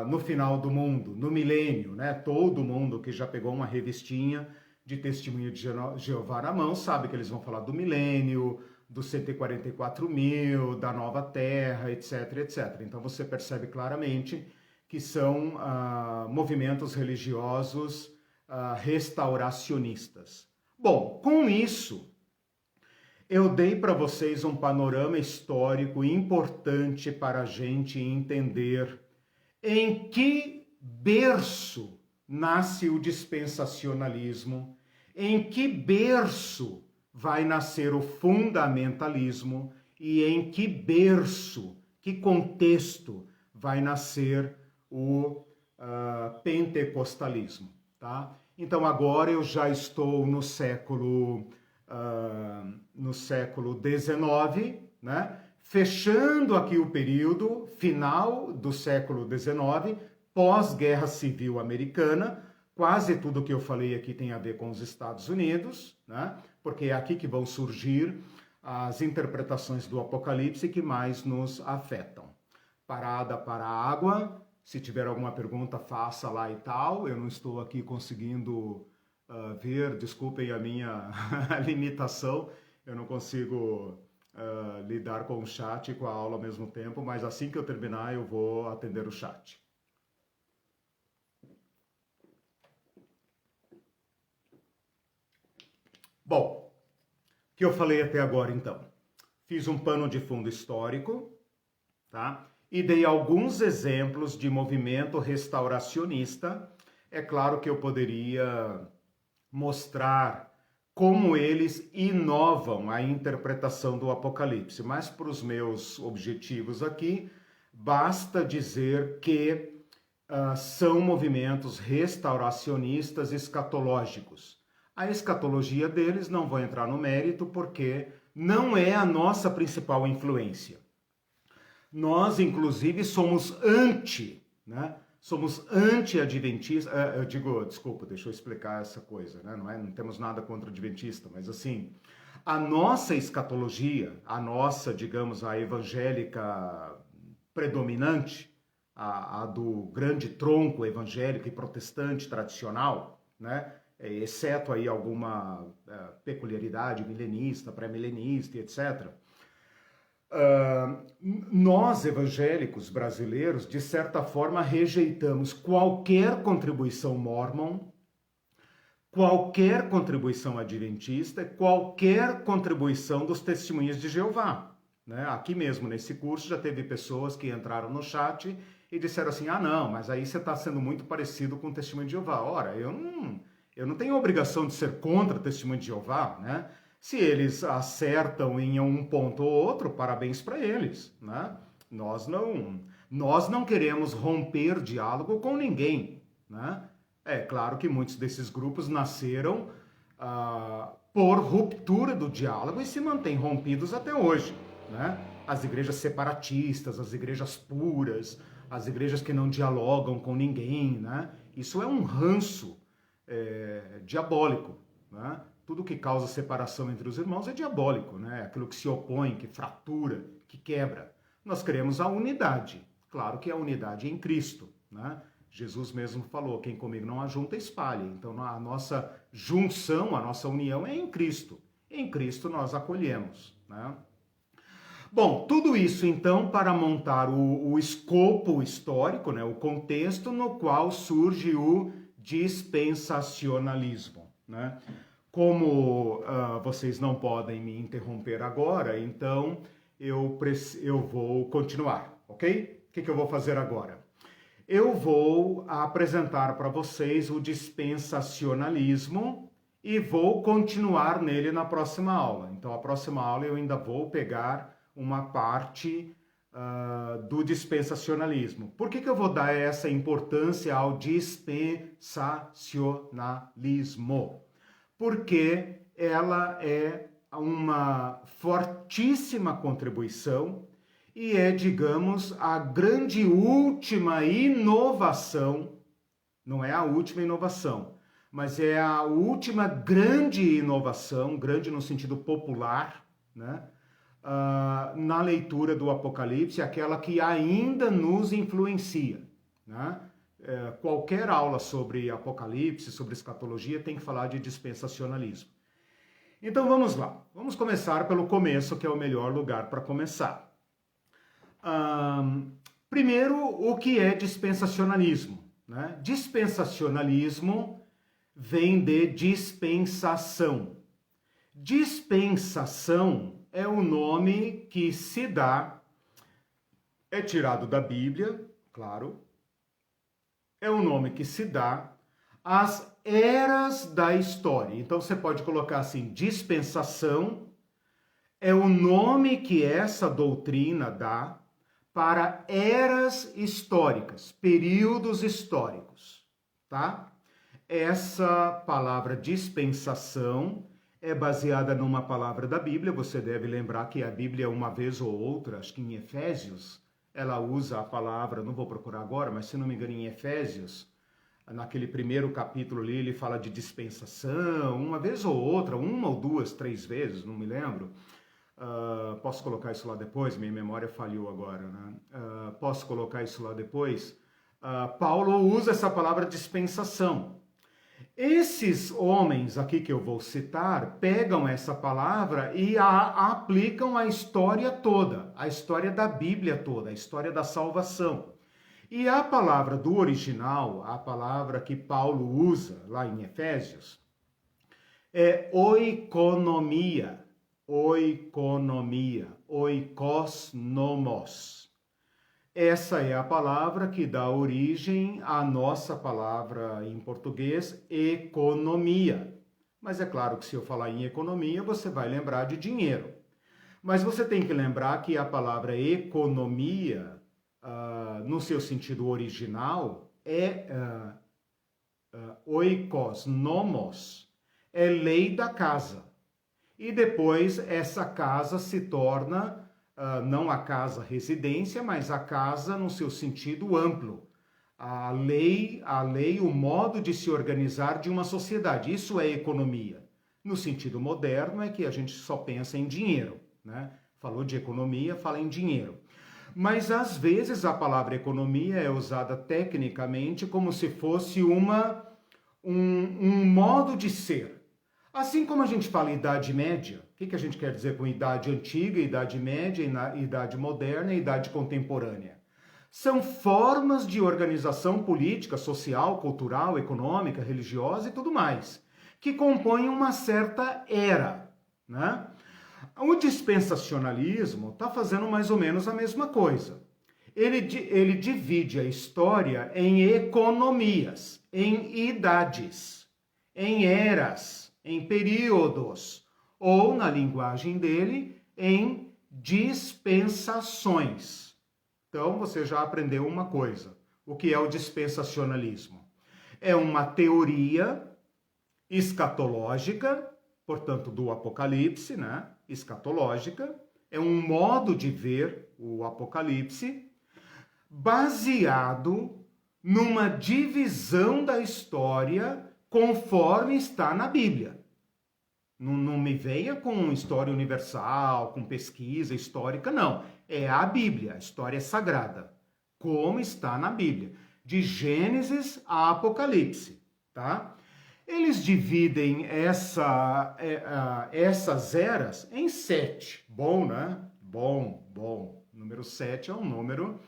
No final do mundo, no milênio, né? Todo mundo que já pegou uma revistinha de Testemunha de Jeová na mão sabe que eles vão falar do milênio, dos 144 mil, da nova terra, etc, etc. Então você percebe claramente que são movimentos religiosos restauracionistas. Bom, com isso, eu dei para vocês um panorama histórico importante para a gente entender em que berço nasce o dispensacionalismo, em que berço vai nascer o fundamentalismo e em que berço, que contexto vai nascer o pentecostalismo, tá? Então agora eu já estou no século XIX, né? Fechando aqui o período final do século XIX, pós-Guerra Civil Americana. Quase tudo que eu falei aqui tem a ver com os Estados Unidos, né? Porque é aqui que vão surgir as interpretações do Apocalipse que mais nos afetam. Parada para a água. Se tiver alguma pergunta, faça lá e tal. Eu não estou aqui conseguindo ver, desculpem a minha limitação, eu não consigo lidar com o chat e com a aula ao mesmo tempo, mas assim que eu terminar eu vou atender o chat. Bom, o que eu falei até agora então? Fiz um pano de fundo histórico, tá? E dei alguns exemplos de movimento restauracionista. É claro que eu poderia mostrar como eles inovam a interpretação do Apocalipse. Mas para os meus objetivos aqui, basta dizer que são movimentos restauracionistas escatológicos. A escatologia deles não vou entrar no mérito porque não é a nossa principal influência. Nós, inclusive, somos somos anti-adventistas. Desculpa, deixa eu explicar essa coisa, né? Não temos nada contra adventista, mas assim, a nossa escatologia, a nossa, digamos, a evangélica predominante, a do grande tronco evangélico e protestante tradicional, né? Exceto aí alguma peculiaridade milenista, pré-milenista, etc. Nós, evangélicos brasileiros, de certa forma, rejeitamos qualquer contribuição mormon, qualquer contribuição adventista, qualquer contribuição dos testemunhas de Jeová. Né? Aqui mesmo, nesse curso, já teve pessoas que entraram no chat e disseram assim, não, mas aí você está sendo muito parecido com o testemunho de Jeová. Ora, eu não tenho obrigação de ser contra o testemunho de Jeová, né? Se eles acertam em um ponto ou outro, parabéns para eles, né? Nós não queremos romper diálogo com ninguém, né? É claro que muitos desses grupos nasceram por ruptura do diálogo e se mantêm rompidos até hoje, né? As igrejas separatistas, as igrejas puras, as igrejas que não dialogam com ninguém, né? Isso é um ranço diabólico, né? Tudo que causa separação entre os irmãos é diabólico, né? Aquilo que se opõe, que fratura, que quebra. Nós queremos a unidade. Claro que a unidade é em Cristo, né? Jesus mesmo falou, quem comigo não ajunta, espalhe. Então a nossa junção, a nossa união é em Cristo. Em Cristo nós acolhemos, né? Bom, tudo isso então para montar o escopo histórico, né? O contexto no qual surge o dispensacionalismo, né? Como vocês não podem me interromper agora, então eu vou continuar, ok? O que eu vou fazer agora? Eu vou apresentar para vocês o dispensacionalismo e vou continuar nele na próxima aula. Então, a próxima aula eu ainda vou pegar uma parte do dispensacionalismo. Por que eu vou dar essa importância ao dispensacionalismo? Porque ela é uma fortíssima contribuição e é, digamos, a grande última inovação, não é a última inovação, mas é a última grande inovação, grande no sentido popular, né? Na leitura do Apocalipse, aquela que ainda nos influencia, né? Qualquer aula sobre Apocalipse, sobre escatologia, tem que falar de dispensacionalismo. Então vamos lá, vamos começar pelo começo, que é o melhor lugar para começar. Primeiro, o que é dispensacionalismo, né? Dispensacionalismo vem de dispensação. Dispensação é o nome que se dá, é tirado da Bíblia, claro, é o nome que se dá às eras da história. Então você pode colocar assim, dispensação é o nome que essa doutrina dá para eras históricas, períodos históricos, tá? Essa palavra dispensação é baseada numa palavra da Bíblia. Você deve lembrar que a Bíblia, uma vez ou outra, acho que em Efésios, ela usa a palavra, não vou procurar agora, mas se não me engano em Efésios, naquele primeiro capítulo ali, ele fala de dispensação, uma vez ou outra, uma ou duas, três vezes, não me lembro. Posso colocar isso lá depois? Minha memória falhou agora, né? Posso colocar isso lá depois? Paulo usa essa palavra dispensação. Esses homens aqui que eu vou citar pegam essa palavra e a aplicam à história toda, à história da Bíblia toda, à história da salvação. E a palavra do original, a palavra que Paulo usa lá em Efésios, é oikonomia, oikos nomos. Essa é a palavra que dá origem à nossa palavra em português, economia. Mas é claro que se eu falar em economia, você vai lembrar de dinheiro. Mas você tem que lembrar que a palavra economia, no seu sentido original, é oikos, nomos, é lei da casa. E depois essa casa se torna não a casa residência, mas a casa no seu sentido amplo. A lei, o modo de se organizar de uma sociedade. Isso é economia. No sentido moderno é que a gente só pensa em dinheiro, né? Falou de economia, fala em dinheiro. Mas às vezes a palavra economia é usada tecnicamente como se fosse um modo de ser. Assim como a gente fala Idade Média, o que a gente quer dizer com Idade Antiga, Idade Média, Idade Moderna e Idade Contemporânea? São formas de organização política, social, cultural, econômica, religiosa e tudo mais, que compõem uma certa era, né? O dispensacionalismo está fazendo mais ou menos a mesma coisa. Ele divide a história em economias, em idades, em eras, em períodos, ou, na linguagem dele, em dispensações. Então, você já aprendeu uma coisa. O que é o dispensacionalismo? É uma teoria escatológica, portanto, do Apocalipse, né? Escatológica, é um modo de ver o Apocalipse baseado numa divisão da história conforme está na Bíblia. Não me venha com história universal, com pesquisa histórica, não. É a Bíblia, a história sagrada, como está na Bíblia, de Gênesis a Apocalipse, tá? Eles dividem essas eras em 7. Bom, né? Bom. Número 7 é um número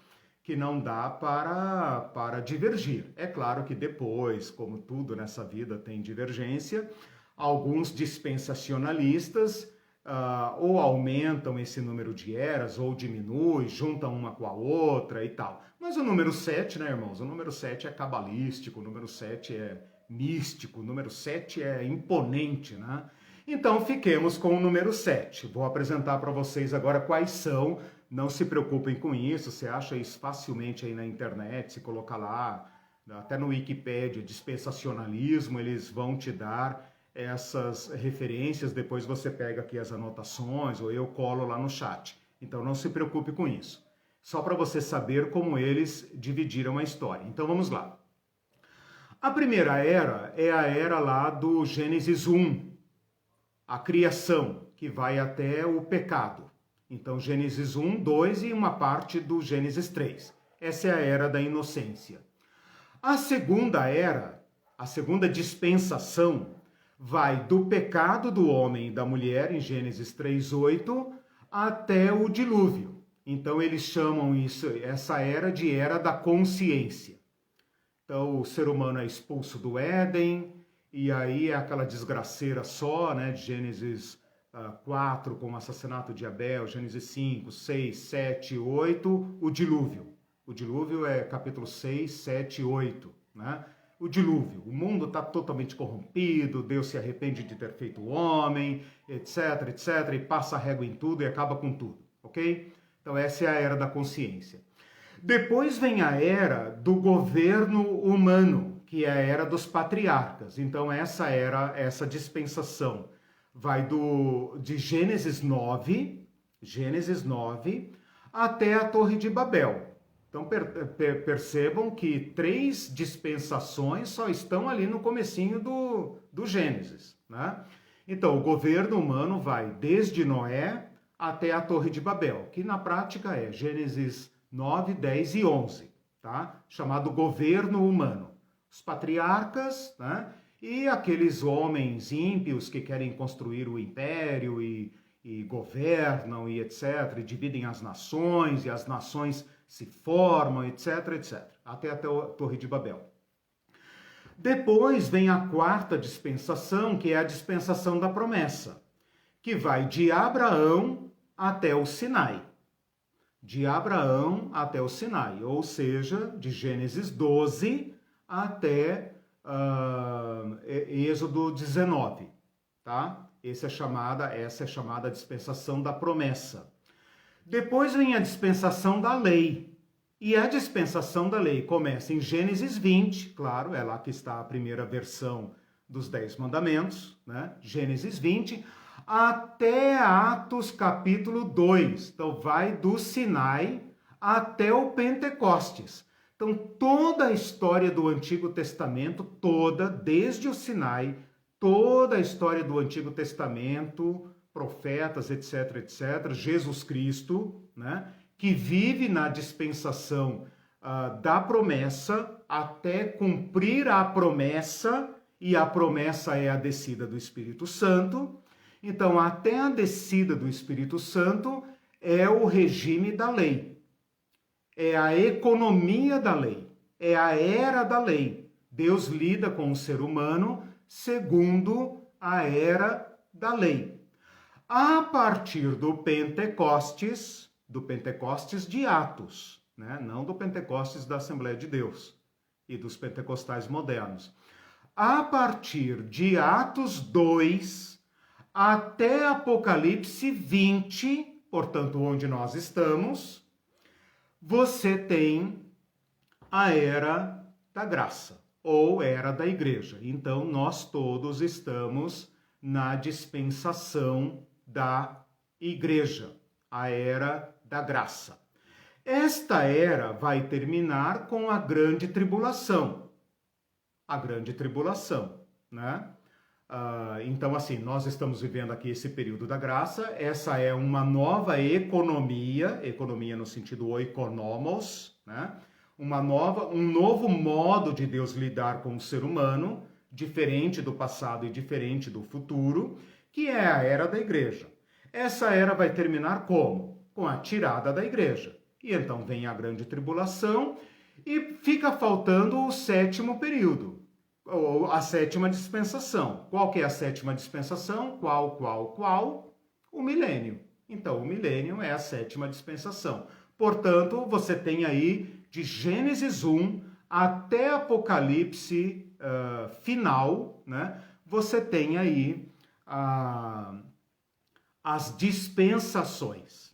que não dá para divergir. É claro que depois, como tudo nessa vida tem divergência, alguns dispensacionalistas ou aumentam esse número de eras ou diminuem, juntam uma com a outra e tal. Mas o número 7, né, irmãos? O número 7 é cabalístico, o número 7 é místico, o número 7 é imponente, né? Então fiquemos com o número 7. Vou apresentar para vocês agora quais são. Não se preocupem com isso, você acha isso facilmente aí na internet, se colocar lá, até no Wikipédia, dispensacionalismo, eles vão te dar essas referências, depois você pega aqui as anotações ou eu colo lá no chat. Então não se preocupe com isso. Só para você saber como eles dividiram a história. Então vamos lá. A primeira era é a era lá do Gênesis 1, a criação, que vai até o pecado. Então Gênesis 1, 2 e uma parte do Gênesis 3. Essa é a era da inocência. A segunda era, a segunda dispensação, vai do pecado do homem e da mulher, em Gênesis 3:8, até o dilúvio. Então eles chamam essa era de era da consciência. Então o ser humano é expulso do Éden, e aí é aquela desgraceira só, né, de Gênesis 4, com o assassinato de Abel, Gênesis 5, 6, 7, 8, o dilúvio. O dilúvio é capítulo 6, 7 e 8, né? O dilúvio. O mundo está totalmente corrompido, Deus se arrepende de ter feito o homem, etc, etc, e passa a régua em tudo e acaba com tudo, ok? Então essa é a era da consciência. Depois vem a era do governo humano, que é a era dos patriarcas. Então essa dispensação vai de Gênesis 9 até a Torre de Babel. Então percebam que 3 dispensações só estão ali no comecinho do Gênesis, né? Então o governo humano vai desde Noé até a Torre de Babel, que na prática é Gênesis 9, 10 e 11, tá? Chamado governo humano. Os patriarcas, né? E aqueles homens ímpios que querem construir o império e governam e etc, e dividem as nações, e as nações se formam, etc, etc, até a Torre de Babel. Depois vem a quarta dispensação, que é a dispensação da promessa, que vai de Abraão até o Sinai. De Abraão até o Sinai, ou seja, de Gênesis 12 até Êxodo 19, tá? Essa é chamada dispensação da promessa. Depois vem a dispensação da lei. E a dispensação da lei começa em Gênesis 20, claro, é lá que está a primeira versão dos 10 mandamentos, né? Gênesis 20, até Atos capítulo 2. Então vai do Sinai até o Pentecostes. Então toda a história do Antigo Testamento, toda, desde o Sinai, toda a história do Antigo Testamento, profetas, etc, etc, Jesus Cristo, né, que vive na dispensação da promessa até cumprir a promessa, e a promessa é a descida do Espírito Santo. Então, até a descida do Espírito Santo é o regime da lei, é a economia da lei, é a era da lei. Deus lida com o ser humano segundo a era da lei. A partir do Pentecostes de Atos, né? Não do Pentecostes da Assembleia de Deus e dos pentecostais modernos. A partir de Atos 2 até Apocalipse 20, portanto, onde nós estamos, você tem a era da graça, ou era da igreja. Então, nós todos estamos na dispensação da igreja, a era da graça. Esta era vai terminar com a grande tribulação. A grande tribulação, né? Então, assim, nós estamos vivendo aqui esse período da graça. Essa é uma nova economia no sentido oikonomos, né? Um novo modo de Deus lidar com o ser humano, diferente do passado e diferente do futuro, que é a era da igreja. Essa era vai terminar como? Com a tirada da igreja. E então vem a grande tribulação e fica faltando o sétimo período, ou a sétima dispensação. Qual que é a sétima dispensação? Qual? O milênio. Então, o milênio é a sétima dispensação. Portanto, você tem aí de Gênesis 1 até Apocalipse final, né? Você tem aí as dispensações.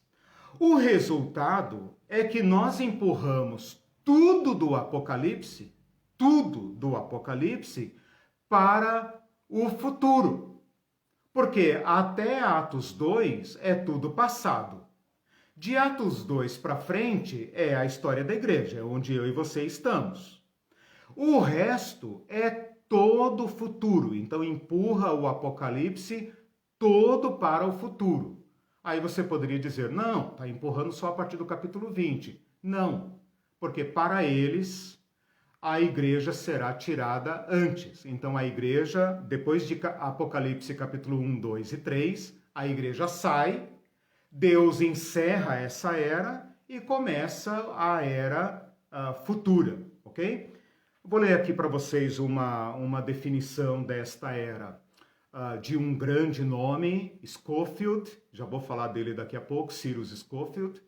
O resultado é que nós empurramos tudo do Apocalipse para o futuro. Porque até Atos 2 é tudo passado. De Atos 2 para frente é a história da igreja, é onde eu e você estamos. O resto é todo futuro. Então empurra o Apocalipse todo para o futuro. Aí você poderia dizer, não, está empurrando só a partir do capítulo 20. Não, porque para eles a igreja será tirada antes. Então a igreja, depois de Apocalipse capítulo 1, 2 e 3, a igreja sai, Deus encerra essa era e começa a era futura, ok? Vou ler aqui para vocês uma definição desta era. De um grande nome, Scofield, já vou falar dele daqui a pouco, Cyrus Scofield,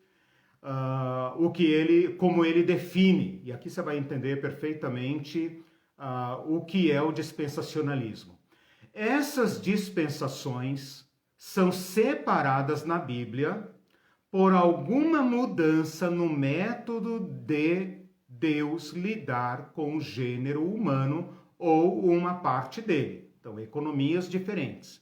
como ele define, e aqui você vai entender perfeitamente o que é o dispensacionalismo. Essas dispensações são separadas na Bíblia por alguma mudança no método de Deus lidar com o gênero humano ou uma parte dele. Então, economias diferentes.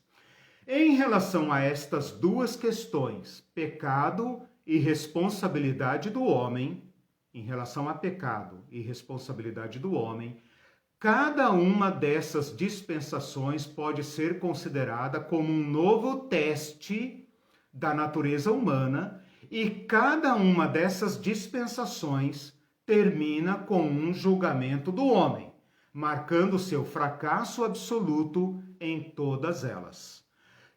Em relação a estas duas questões, pecado e responsabilidade do homem, em relação a pecado e responsabilidade do homem, cada uma dessas dispensações pode ser considerada como um novo teste da natureza humana e cada uma dessas dispensações termina com um julgamento do homem, marcando seu fracasso absoluto em todas elas.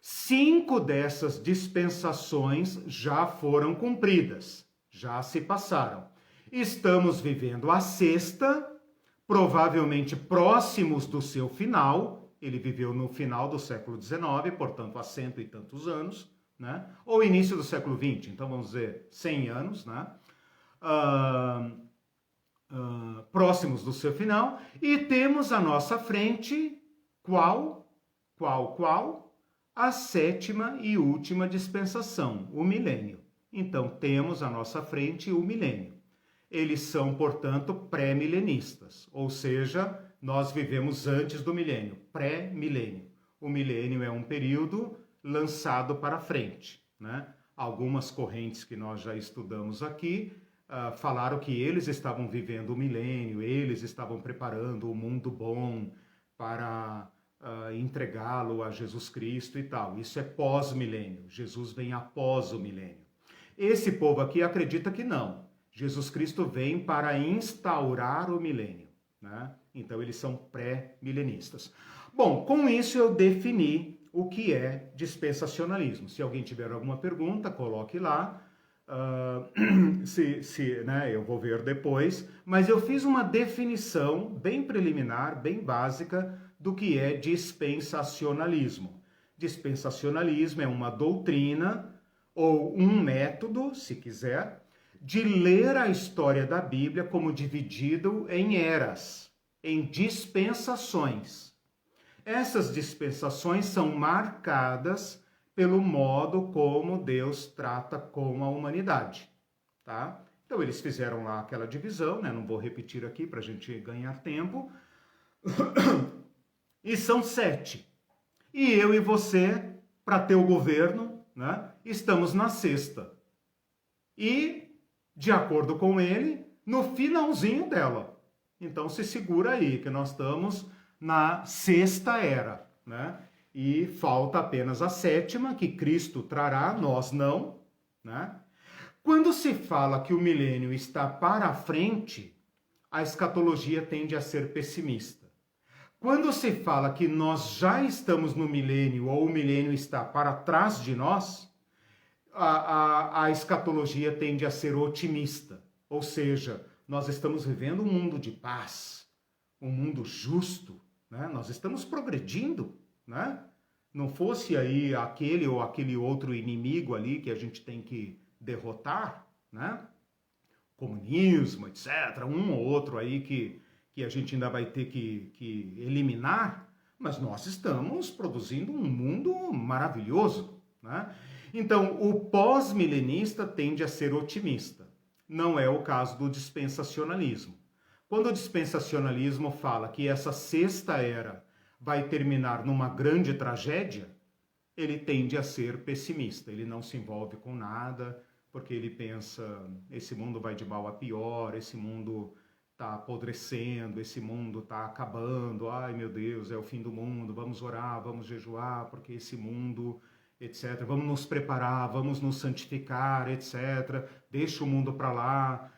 5 dessas dispensações já foram cumpridas, já se passaram. Estamos vivendo a 6ª, provavelmente próximos do seu final. Ele viveu no final do século XIX, portanto há 100 e tantos anos, né? Ou início do século XX, então vamos dizer 100 anos, né? Próximos do seu final, e temos à nossa frente qual? a sétima e última dispensação, o milênio. Então, temos à nossa frente o milênio. Eles são, portanto, pré-milenistas, ou seja, nós vivemos antes do milênio, pré-milênio. O milênio é um período lançado para frente, né? Algumas correntes que nós já estudamos aqui falaram que eles estavam vivendo o milênio, eles estavam preparando o mundo bom para entregá-lo a Jesus Cristo e tal. Isso é pós-milênio. Jesus vem após o milênio. Esse povo aqui acredita que não. Jesus Cristo vem para instaurar o milênio, né? Então eles são pré-milenistas. Bom, com isso eu defini o que é dispensacionalismo. Se alguém tiver alguma pergunta, coloque lá. Né, eu vou ver depois, mas eu fiz uma definição bem preliminar, bem básica do que é dispensacionalismo. Dispensacionalismo é uma doutrina ou um método, se quiser, de ler a história da Bíblia como dividido em eras, em dispensações. Essas dispensações são marcadas pelo modo como Deus trata com a humanidade, tá? Então eles fizeram lá aquela divisão, né? Não vou repetir aqui para a gente ganhar tempo. E são 7. E eu e você, para ter o governo, né? Estamos na 6ª. E, de acordo com ele, no finalzinho dela. Então se segura aí, que nós estamos na 6ª era, né? E falta apenas a 7ª, que Cristo trará, nós não, né? Quando se fala que o milênio está para a frente, a escatologia tende a ser pessimista. Quando se fala que nós já estamos no milênio ou o milênio está para trás de nós, a escatologia tende a ser otimista. Ou seja, nós estamos vivendo um mundo de paz, um mundo justo, né? Nós estamos progredindo, né? Não fosse aí aquele ou aquele outro inimigo ali que a gente tem que derrotar, né? Comunismo, etc. Um ou outro aí que a gente ainda vai ter que eliminar, mas nós estamos produzindo um mundo maravilhoso, né? Então, o pós-milenista tende a ser otimista. Não é o caso do dispensacionalismo. Quando o dispensacionalismo fala que essa 6ª era vai terminar numa grande tragédia, ele tende a ser pessimista. Ele não se envolve com nada, porque ele pensa, esse mundo vai de mal a pior, esse mundo está apodrecendo, esse mundo está acabando, ai meu Deus, é o fim do mundo, vamos orar, vamos jejuar, porque esse mundo, etc. Vamos nos preparar, vamos nos santificar, etc. Deixa o mundo para lá,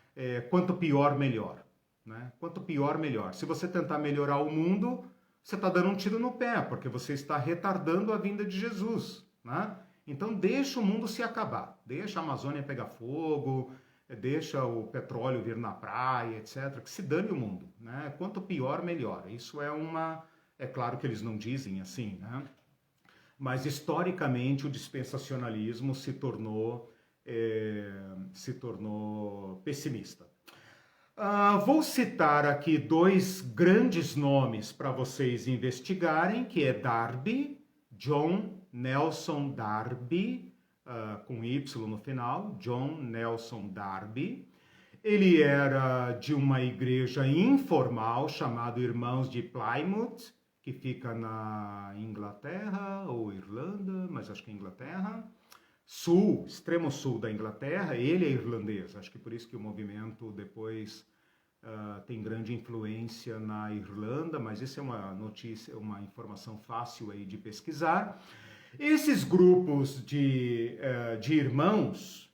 quanto pior, melhor. Né? Quanto pior, melhor. Se você tentar melhorar o mundo, você está dando um tiro no pé, porque você está retardando a vinda de Jesus, né? Então deixa o mundo se acabar, deixa a Amazônia pegar fogo, deixa o petróleo vir na praia, etc. Que se dane o mundo, né? Quanto pior, melhor. Isso é claro que eles não dizem assim, né? Mas historicamente o dispensacionalismo se tornou pessimista. Vou citar aqui 2 grandes nomes para vocês investigarem, que é Darby, John Nelson Darby, com Y no final, John Nelson Darby. Ele era de uma igreja informal chamada Irmãos de Plymouth, que fica na Inglaterra ou Irlanda, mas acho que é Inglaterra. Sul, extremo sul da Inglaterra, ele é irlandês, acho que por isso que o movimento depois tem grande influência na Irlanda, mas isso é uma notícia, uma informação fácil aí de pesquisar. Esses grupos de irmãos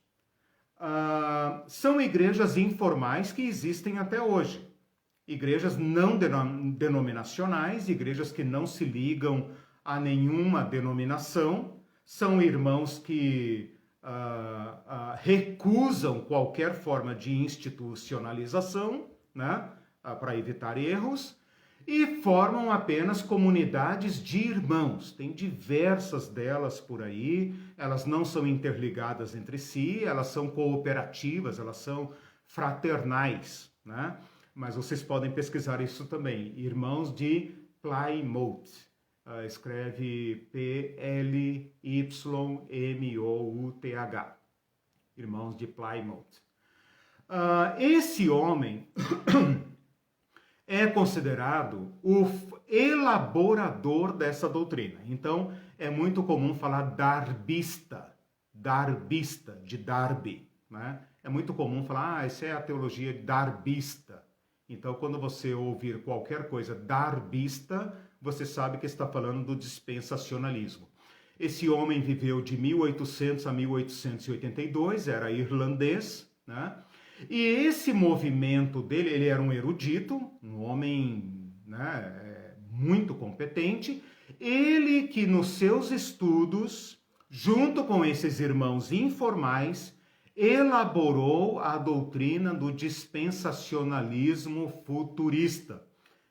são igrejas informais que existem até hoje. Igrejas não denominacionais, igrejas que não se ligam a nenhuma denominação, são irmãos que recusam qualquer forma de institucionalização, né, para evitar erros, e formam apenas comunidades de irmãos. Tem diversas delas por aí, elas não são interligadas entre si, elas são cooperativas, elas são fraternais, né? Mas vocês podem pesquisar isso também, Irmãos de Plymouth. escreve Plymouth, irmãos de Plymouth. Esse homem é considerado o elaborador dessa doutrina. Então, é muito comum falar darbista, de Darby, né? É muito comum falar, essa é a teologia darbista. Então, quando você ouvir qualquer coisa darbista, você sabe que está falando do dispensacionalismo. Esse homem viveu de 1800 a 1882, era irlandês, né? E esse movimento dele, ele era um erudito, um homem, né, muito competente, ele que nos seus estudos, junto com esses irmãos informais, elaborou a doutrina do dispensacionalismo futurista.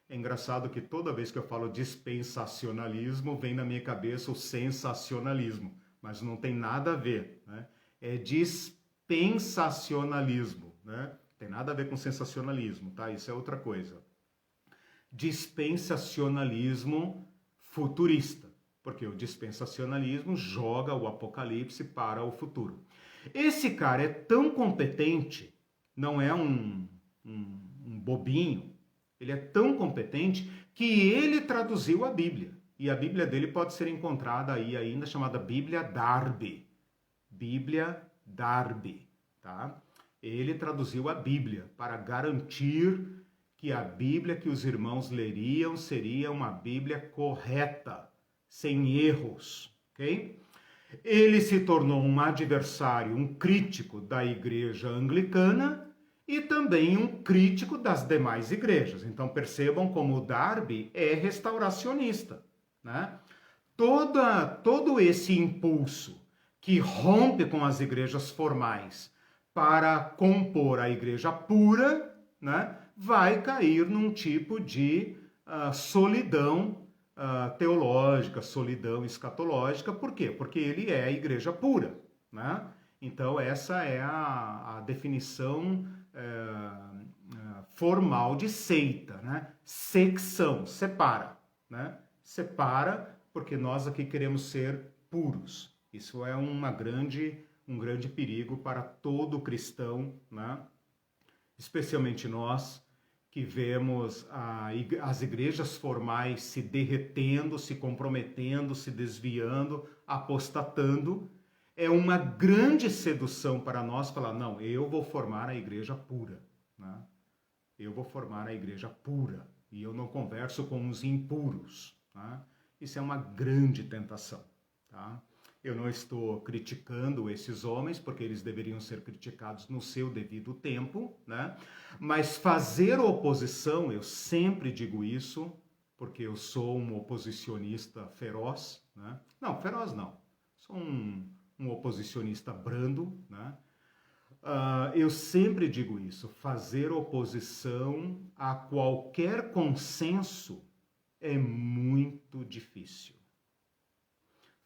É engraçado que toda vez que eu falo dispensacionalismo, vem na minha cabeça o sensacionalismo, mas não tem nada a ver, né? É dispensacionalismo, né? Tem nada a ver com sensacionalismo, tá? Isso é outra coisa. Dispensacionalismo futurista, porque o dispensacionalismo joga o Apocalipse para o futuro. Esse cara é tão competente, não é um bobinho, ele é tão competente que ele traduziu a Bíblia. E a Bíblia dele pode ser encontrada aí ainda, chamada Bíblia Darby. Bíblia Darby, tá? Ele traduziu a Bíblia para garantir que a Bíblia que os irmãos leriam seria uma Bíblia correta, sem erros, ok? Ele se tornou um adversário, um crítico da igreja anglicana e também um crítico das demais igrejas. Então percebam como o Darby é restauracionista, né? Todo esse impulso que rompe com as igrejas formais para compor a igreja pura, né, vai cair num tipo de solidão teológica, solidão escatológica. Por quê? Porque ele é a igreja pura, né? Então essa é a definição formal de seita, né? Secção, separa, né? Separa porque nós aqui queremos ser puros. Isso é um grande perigo para todo cristão, né? Especialmente nós que vemos as igrejas formais se derretendo, se comprometendo, se desviando, apostatando. É uma grande sedução para nós falar, não, eu vou formar a igreja pura, né? Eu vou formar a igreja pura e eu não converso com os impuros, né? Isso é uma grande tentação, tá? Eu não estou criticando esses homens, porque eles deveriam ser criticados no seu devido tempo, né? Mas fazer oposição, eu sempre digo isso, porque eu sou um oposicionista feroz, né? Não, feroz não. Sou um oposicionista brando, né? Eu sempre digo isso, fazer oposição a qualquer consenso é muito difícil.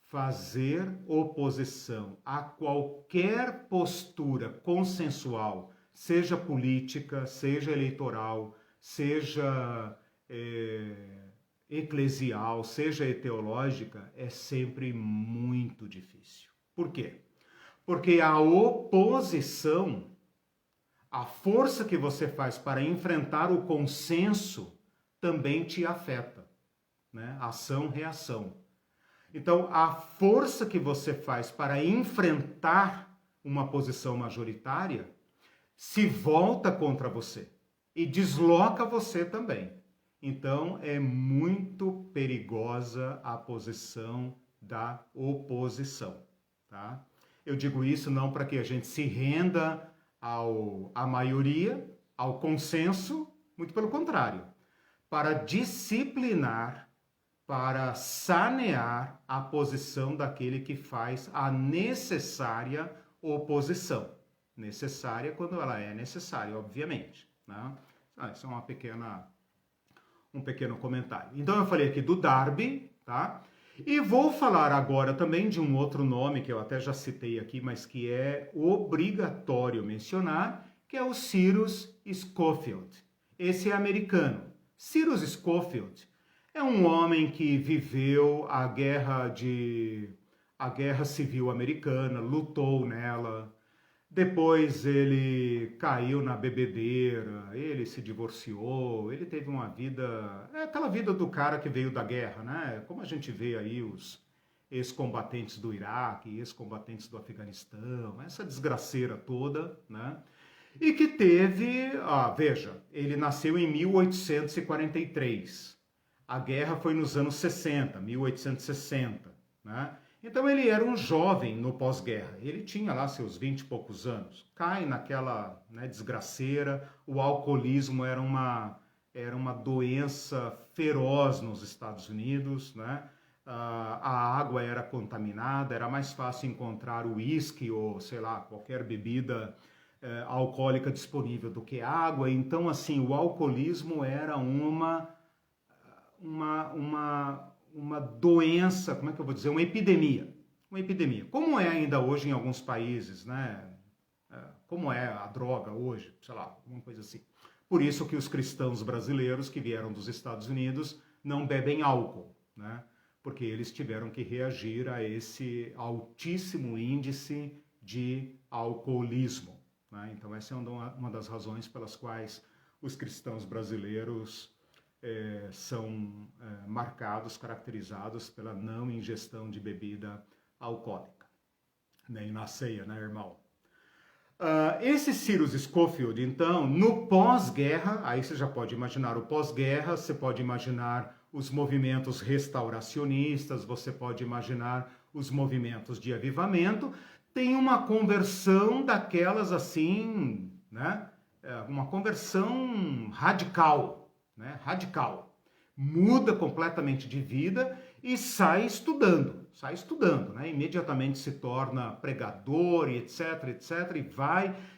Fazer oposição a qualquer postura consensual, seja política, seja eleitoral, seja eclesial, seja teológica, é sempre muito difícil. Por quê? Porque a oposição, a força que você faz para enfrentar o consenso, também te afeta, né? Ação-reação. Então, a força que você faz para enfrentar uma posição majoritária se volta contra você e desloca você também. Então, é muito perigosa a posição da oposição, tá? Eu digo isso não para que a gente se renda à maioria, ao consenso, muito pelo contrário, para disciplinar, para sanear a posição daquele que faz a necessária oposição. Necessária quando ela é necessária, obviamente, né? Isso é um pequeno comentário. Então eu falei aqui do Darby, tá? E vou falar agora também de um outro nome que eu até já citei aqui, mas que é obrigatório mencionar, que é o Cyrus Scofield. Esse é americano. Cyrus Scofield É um homem que viveu a guerra civil americana, lutou nela. Depois ele caiu na bebedeira, ele se divorciou, ele teve uma vida, é aquela vida do cara que veio da guerra, né? Como a gente vê aí os ex-combatentes do Iraque, ex-combatentes do Afeganistão, essa desgraceira toda, né? E que teve, veja, ele nasceu em 1843. A guerra foi nos anos 60, 1860, né? Então ele era um jovem no pós-guerra, ele tinha lá seus 20 e poucos anos, cai naquela, né, desgraceira, o alcoolismo era uma doença feroz nos Estados Unidos, né? A água era contaminada, era mais fácil encontrar o uísque ou, sei lá, qualquer bebida alcoólica disponível do que água, então assim, o alcoolismo era uma doença, como é que eu vou dizer, uma epidemia. Uma epidemia. Como é ainda hoje em alguns países, né? Como é a droga hoje, sei lá, alguma coisa assim. Por isso que os cristãos brasileiros que vieram dos Estados Unidos não bebem álcool, né? Porque eles tiveram que reagir a esse altíssimo índice de alcoolismo, né? Então essa é uma das razões pelas quais os cristãos brasileiros são marcados, caracterizados pela não ingestão de bebida alcoólica. Nem na ceia, né, irmão? Esse Cyrus Scofield, então, no pós-guerra, aí você já pode imaginar o pós-guerra, você pode imaginar os movimentos restauracionistas, você pode imaginar os movimentos de avivamento, tem uma conversão daquelas assim, né? Uma conversão radical, né? Radical. Muda completamente de vida e sai estudando, né? Imediatamente se torna pregador e etc, etc, e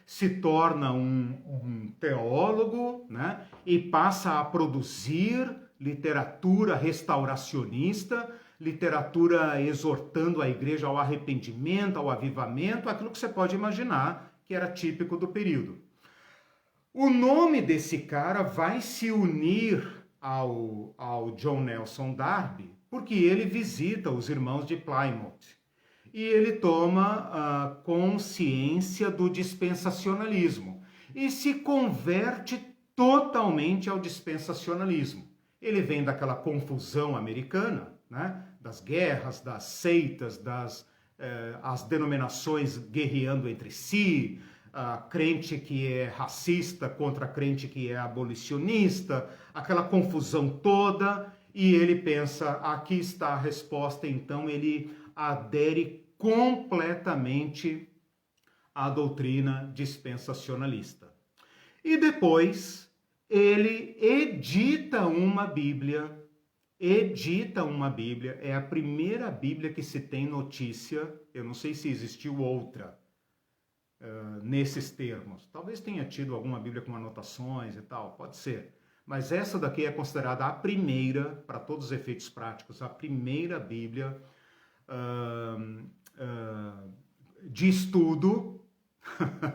se torna um teólogo, né? E passa a produzir literatura restauracionista, literatura exortando a igreja ao arrependimento, ao avivamento, aquilo que você pode imaginar que era típico do período. O nome desse cara vai se unir ao John Nelson Darby, porque ele visita os irmãos de Plymouth. E ele toma consciência do dispensacionalismo e se converte totalmente ao dispensacionalismo. Ele vem daquela confusão americana, né? Das guerras, das seitas, as denominações guerreando entre si, crente que é racista contra crente que é abolicionista, aquela confusão toda, e ele pensa, aqui está a resposta, então ele adere completamente à doutrina dispensacionalista. E depois ele edita uma Bíblia, é a primeira Bíblia que se tem notícia, eu não sei se existiu outra, nesses termos. Talvez tenha tido alguma Bíblia com anotações e tal, pode ser. Mas essa daqui é considerada a primeira, para todos os efeitos práticos, a primeira Bíblia de estudo,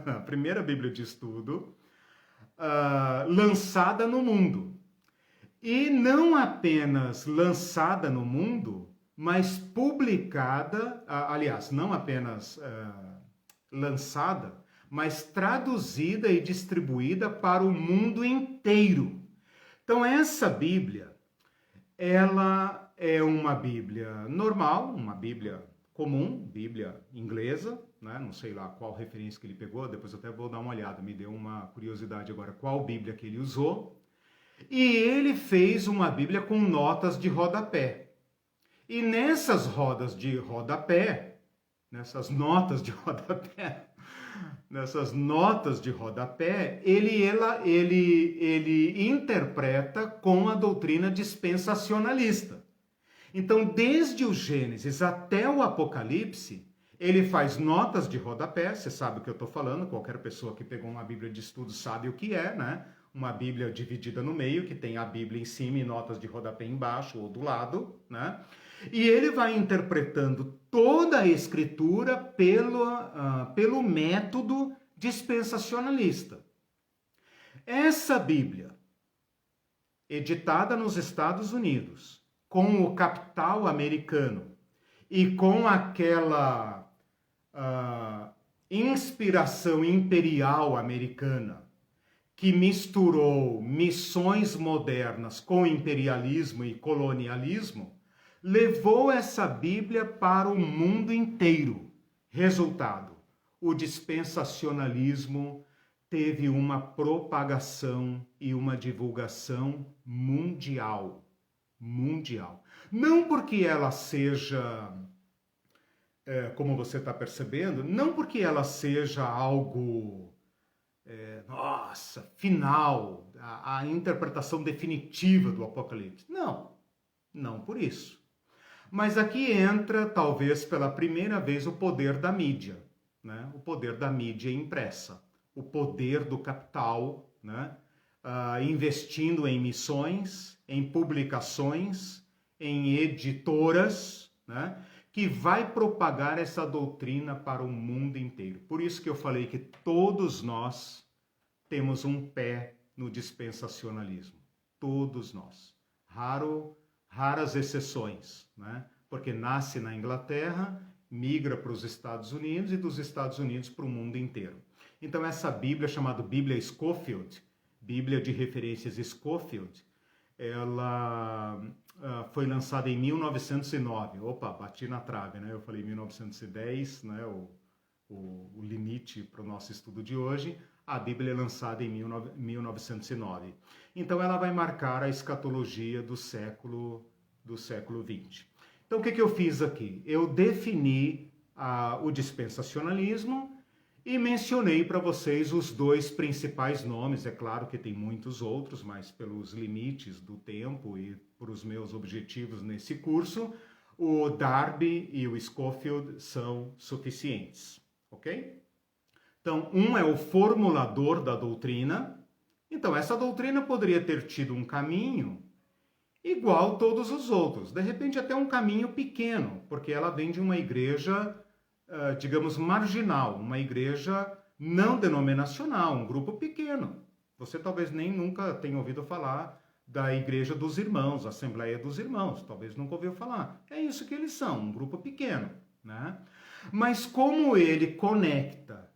a primeira Bíblia de estudo, lançada no mundo. E não apenas lançada no mundo, mas publicada, aliás, não apenas lançada, mas traduzida e distribuída para o mundo inteiro. Então essa Bíblia, ela é uma Bíblia normal, uma Bíblia comum, Bíblia inglesa, né? Não sei lá qual referência que ele pegou, depois eu até vou dar uma olhada, me deu uma curiosidade agora qual Bíblia que ele usou. E ele fez uma Bíblia com notas de rodapé. E nessas rodas de rodapé, nessas notas de rodapé, ele interpreta com a doutrina dispensacionalista. Então, desde o Gênesis até o Apocalipse, ele faz notas de rodapé, você sabe o que eu estou falando, qualquer pessoa que pegou uma Bíblia de estudo sabe o que é, né? Uma Bíblia dividida no meio, que tem a Bíblia em cima e notas de rodapé embaixo ou do lado, né? E ele vai interpretando toda a Escritura pelo método dispensacionalista. Essa Bíblia editada nos Estados Unidos, com o capital americano e com aquela inspiração imperial americana que misturou missões modernas com imperialismo e colonialismo, levou essa Bíblia para o mundo inteiro. Resultado, o dispensacionalismo teve uma propagação e uma divulgação mundial. Mundial. Não porque ela seja, como você está percebendo, não porque ela seja algo, final, a interpretação definitiva do Apocalipse. Não, não por isso. Mas aqui entra, talvez pela primeira vez, o poder da mídia, né? O poder da mídia impressa, o poder do capital, né? Investindo em missões, em publicações, em editoras, né? Que vai propagar essa doutrina para o mundo inteiro. Por isso que eu falei que todos nós temos um pé no dispensacionalismo. Todos nós. Raras exceções, né? Porque nasce na Inglaterra, migra para os Estados Unidos e dos Estados Unidos para o mundo inteiro. Então essa Bíblia, chamada Bíblia Scofield, Bíblia de referências Scofield, ela foi lançada em 1909. Opa, bati na trave, né? Eu falei 1910, né? O limite para o nosso estudo de hoje. A Bíblia é lançada em 1909. Então ela vai marcar a escatologia do século XX. Então o que eu fiz aqui? Eu defini o dispensacionalismo e mencionei para vocês os dois principais nomes. É claro que tem muitos outros, mas pelos limites do tempo e para os meus objetivos nesse curso, o Darby e o Scofield são suficientes, ok? Então, um é o formulador da doutrina. Então, essa doutrina poderia ter tido um caminho igual a todos os outros. De repente, até um caminho pequeno, porque ela vem de uma igreja, digamos, marginal, uma igreja não denominacional, um grupo pequeno. Você talvez nem nunca tenha ouvido falar da Igreja dos Irmãos, Assembleia dos Irmãos, talvez nunca ouviu falar. É isso que eles são, um grupo pequeno, né? Mas como ele conecta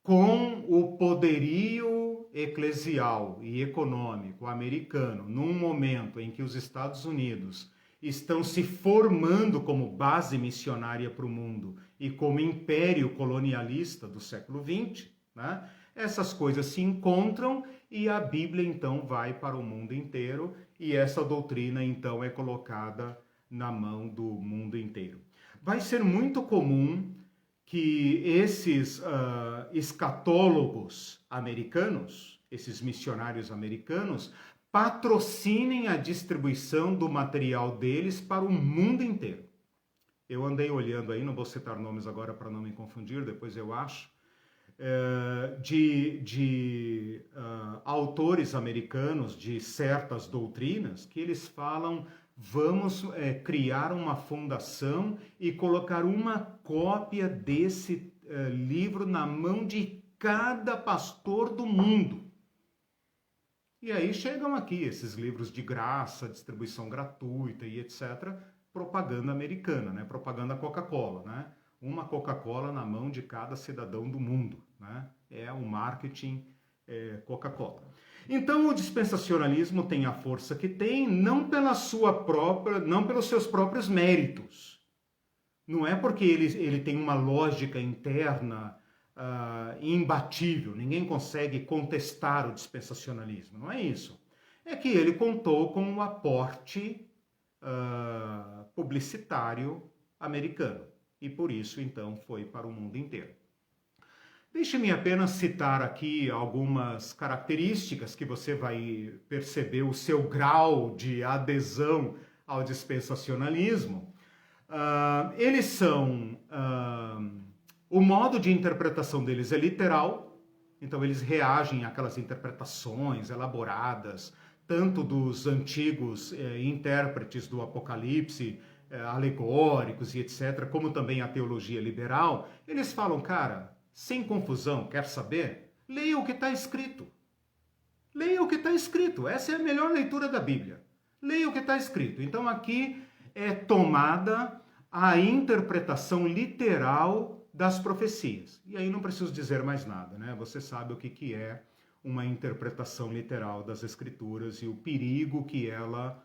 com o poderio eclesial e econômico americano, num momento em que os Estados Unidos estão se formando como base missionária para o mundo e como império colonialista do século XX, né? Essas coisas se encontram e a Bíblia então vai para o mundo inteiro e essa doutrina então é colocada na mão do mundo inteiro. Vai ser muito comum que esses escatólogos americanos, esses missionários americanos, patrocinem a distribuição do material deles para o mundo inteiro. Eu andei olhando aí, não vou citar nomes agora para não me confundir, depois eu acho, de autores americanos de certas doutrinas que eles falam: vamos criar uma fundação e colocar uma cópia desse livro na mão de cada pastor do mundo. E aí chegam aqui esses livros de graça, distribuição gratuita e etc., propaganda americana, né? Propaganda Coca-Cola, né? Uma Coca-Cola na mão de cada cidadão do mundo, né? É o marketing Coca-Cola. Então o dispensacionalismo tem a força que tem, não pelos seus próprios méritos. Não é porque ele tem uma lógica interna imbatível, ninguém consegue contestar o dispensacionalismo, não é isso. É que ele contou com o aporte publicitário americano e por isso então foi para o mundo inteiro. Deixe-me apenas citar aqui algumas características que você vai perceber o seu grau de adesão ao dispensacionalismo. Eles são... o modo de interpretação deles é literal, então eles reagem àquelas interpretações elaboradas, tanto dos antigos intérpretes do Apocalipse, alegóricos e etc., como também a teologia liberal. Eles falam, cara, sem confusão, quer saber? Leia o que está escrito. Leia o que está escrito. Essa é a melhor leitura da Bíblia. Leia o que está escrito. Então aqui é tomada a interpretação literal das profecias. E aí não preciso dizer mais nada, né? Você sabe o que é uma interpretação literal das Escrituras e o perigo que ela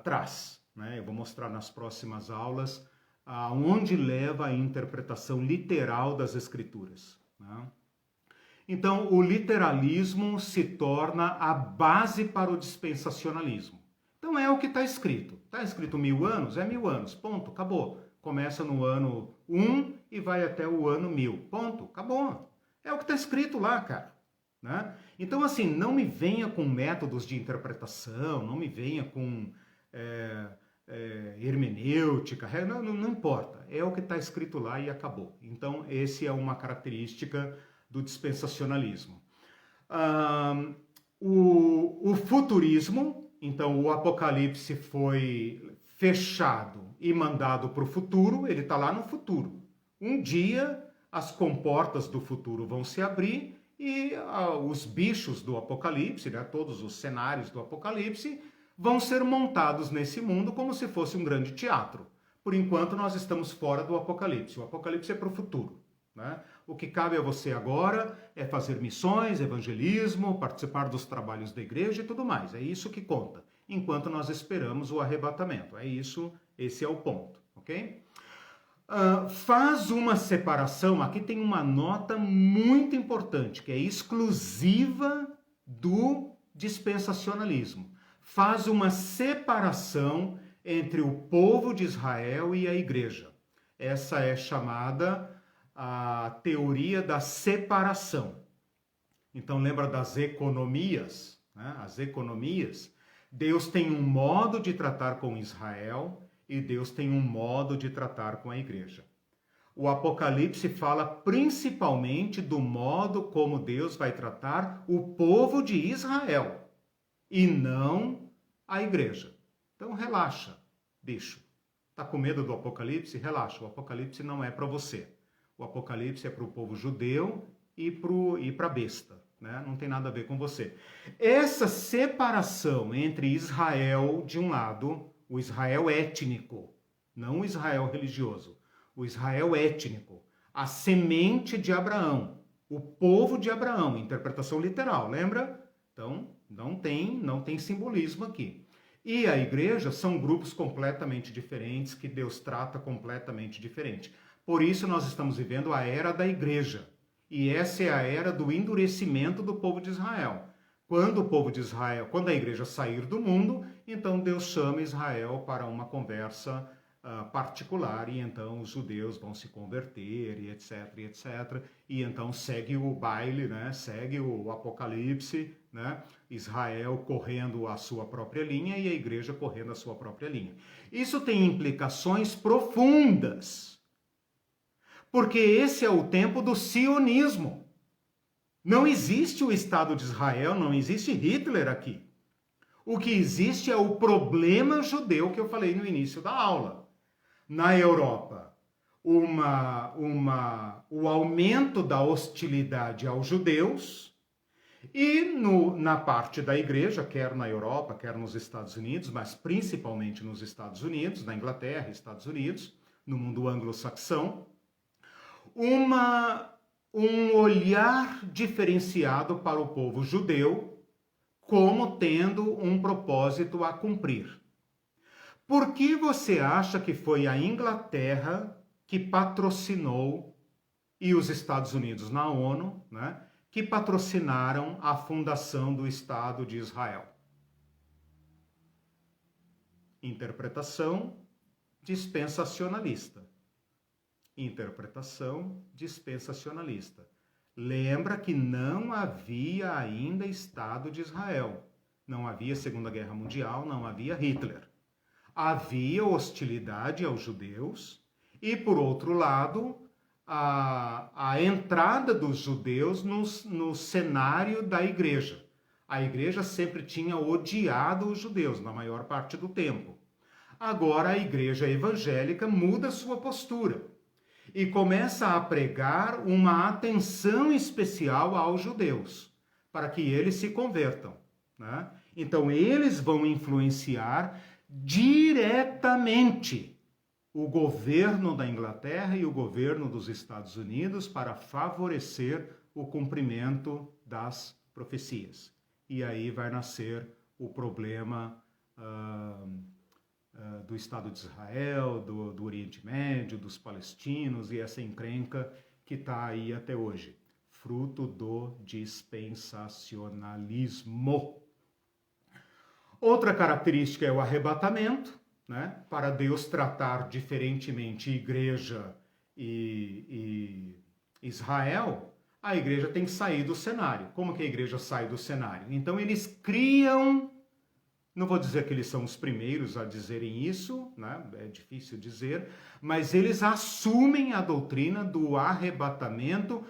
traz, né? Eu vou mostrar nas próximas aulas aonde leva a interpretação literal das Escrituras, né? Então, o literalismo se torna a base para o dispensacionalismo. Então, é o que está escrito. Está escrito 1000 anos? É 1000 anos. Ponto. Acabou. Começa no ano 1 e vai até o ano 1000. Ponto. Acabou. É o que está escrito lá, cara. Né? Então, assim, não me venha com métodos de interpretação, não me venha com hermenêutica, não importa. É o que está escrito lá e acabou. Então, esse é uma característica do dispensacionalismo. O futurismo, então o Apocalipse foi fechado e mandado para o futuro, ele está lá no futuro. Um dia as comportas do futuro vão se abrir e os bichos do Apocalipse, né, todos os cenários do Apocalipse, vão ser montados nesse mundo como se fosse um grande teatro. Por enquanto nós estamos fora do Apocalipse. O Apocalipse é para o futuro, né? O que cabe a você agora é fazer missões, evangelismo, participar dos trabalhos da igreja e tudo mais. É isso que conta, enquanto nós esperamos o arrebatamento. É isso, esse é o ponto, ok? Faz uma separação, aqui tem uma nota muito importante, que é exclusiva do dispensacionalismo. Faz uma separação entre o povo de Israel e a igreja. Essa é chamada a teoria da separação. Então, lembra das economias, né? As economias. Deus tem um modo de tratar com Israel e Deus tem um modo de tratar com a igreja. O Apocalipse fala principalmente do modo como Deus vai tratar o povo de Israel e não a igreja. Então, relaxa, bicho. Tá com medo do Apocalipse? Relaxa, o Apocalipse não é para você. O Apocalipse é para o povo judeu e para a besta, né? Não tem nada a ver com você. Essa separação entre Israel, de um lado, o Israel étnico, não o Israel religioso, o Israel étnico, a semente de Abraão, o povo de Abraão, interpretação literal, lembra? Então, não tem simbolismo aqui. E a igreja são grupos completamente diferentes, que Deus trata completamente diferente. Por isso nós estamos vivendo a era da igreja. E essa é a era do endurecimento do povo de Israel. Quando o povo de Israel, quando a igreja sair do mundo, então Deus chama Israel para uma conversa particular, e então os judeus vão se converter, e etc, e etc. E então segue o baile, né? Segue o Apocalipse, né? Israel correndo a sua própria linha e a igreja correndo a sua própria linha. Isso tem implicações profundas, porque esse é o tempo do sionismo. Não existe o Estado de Israel, não existe Hitler aqui. O que existe é o problema judeu que eu falei no início da aula. Na Europa, o aumento da hostilidade aos judeus, e na parte da igreja, quer na Europa, quer nos Estados Unidos, mas principalmente nos Estados Unidos, na Inglaterra, Estados Unidos, no mundo anglo-saxão, um olhar diferenciado para o povo judeu como tendo um propósito a cumprir. Por que você acha que foi a Inglaterra que patrocinou, e os Estados Unidos na ONU, né, que patrocinaram a fundação do Estado de Israel? Interpretação dispensacionalista. Interpretação dispensacionalista. Lembra que não havia ainda Estado de Israel. Não havia Segunda Guerra Mundial, não havia Hitler. Havia hostilidade aos judeus e, por outro lado, a entrada dos judeus no cenário da igreja. A igreja sempre tinha odiado os judeus, na maior parte do tempo. Agora a igreja evangélica muda sua postura e começa a pregar uma atenção especial aos judeus, para que eles se convertam, né? Então, eles vão influenciar diretamente o governo da Inglaterra e o governo dos Estados Unidos para favorecer o cumprimento das profecias. E aí vai nascer o problema do Estado de Israel, do Oriente Médio, dos palestinos e essa encrenca que está aí até hoje, fruto do dispensacionalismo. Outra característica é o arrebatamento, né? Para Deus tratar diferentemente igreja e Israel, a igreja tem que sair do cenário. Como que a igreja sai do cenário? Então eles criam, não vou dizer que eles são os primeiros a dizerem isso, né? É difícil dizer, mas eles assumem a doutrina do arrebatamento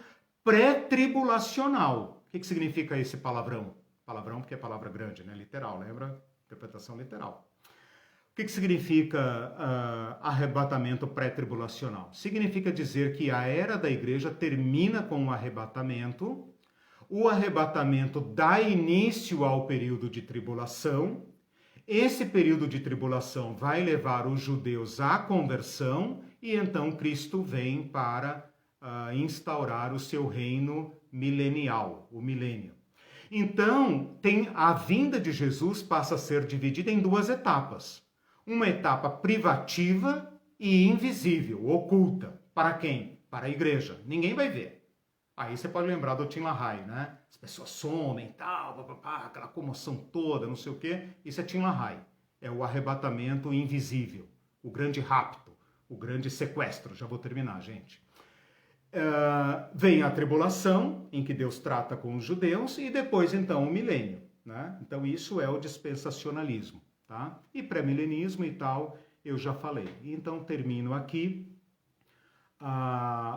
pré-tribulacional. O que significa esse palavrão? Palavrão porque é palavra grande, né? Literal, lembra? Interpretação literal. O que significa arrebatamento pré-tribulacional? Significa dizer que a era da igreja termina com o arrebatamento dá início ao período de tribulação, esse período de tribulação vai levar os judeus à conversão e então Cristo vem para instaurar o seu reino milenial, o milênio. Então, a vinda de Jesus passa a ser dividida em duas etapas. Uma etapa privativa e invisível, oculta. Para quem? Para a igreja. Ninguém vai ver. Aí você pode lembrar do Tim LaHaye, né? As pessoas somem e tal, aquela comoção toda, não sei o quê. Isso é Tim LaHaye. É o arrebatamento invisível, o grande rapto, o grande sequestro. Já vou terminar, gente. Vem a tribulação, em que Deus trata com os judeus, e depois, então, o milênio, né? Então, isso é o dispensacionalismo, tá? E pré-milenismo e tal, eu já falei. Então, termino aqui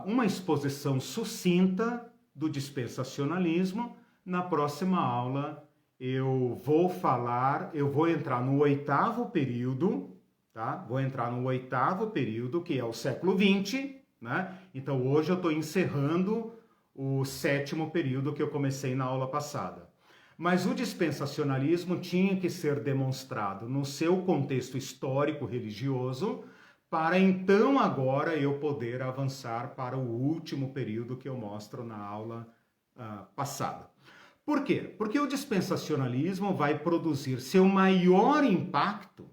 uma exposição sucinta do dispensacionalismo. Na próxima aula, eu vou entrar no 8º período, tá? Vou entrar no 8º período, que é o século XX, né? Então, hoje eu estou encerrando o 7º período que eu comecei na aula passada. Mas o dispensacionalismo tinha que ser demonstrado no seu contexto histórico-religioso, para então agora eu poder avançar para o último período que eu mostro na aula passada. Por quê? Porque o dispensacionalismo vai produzir seu maior impacto,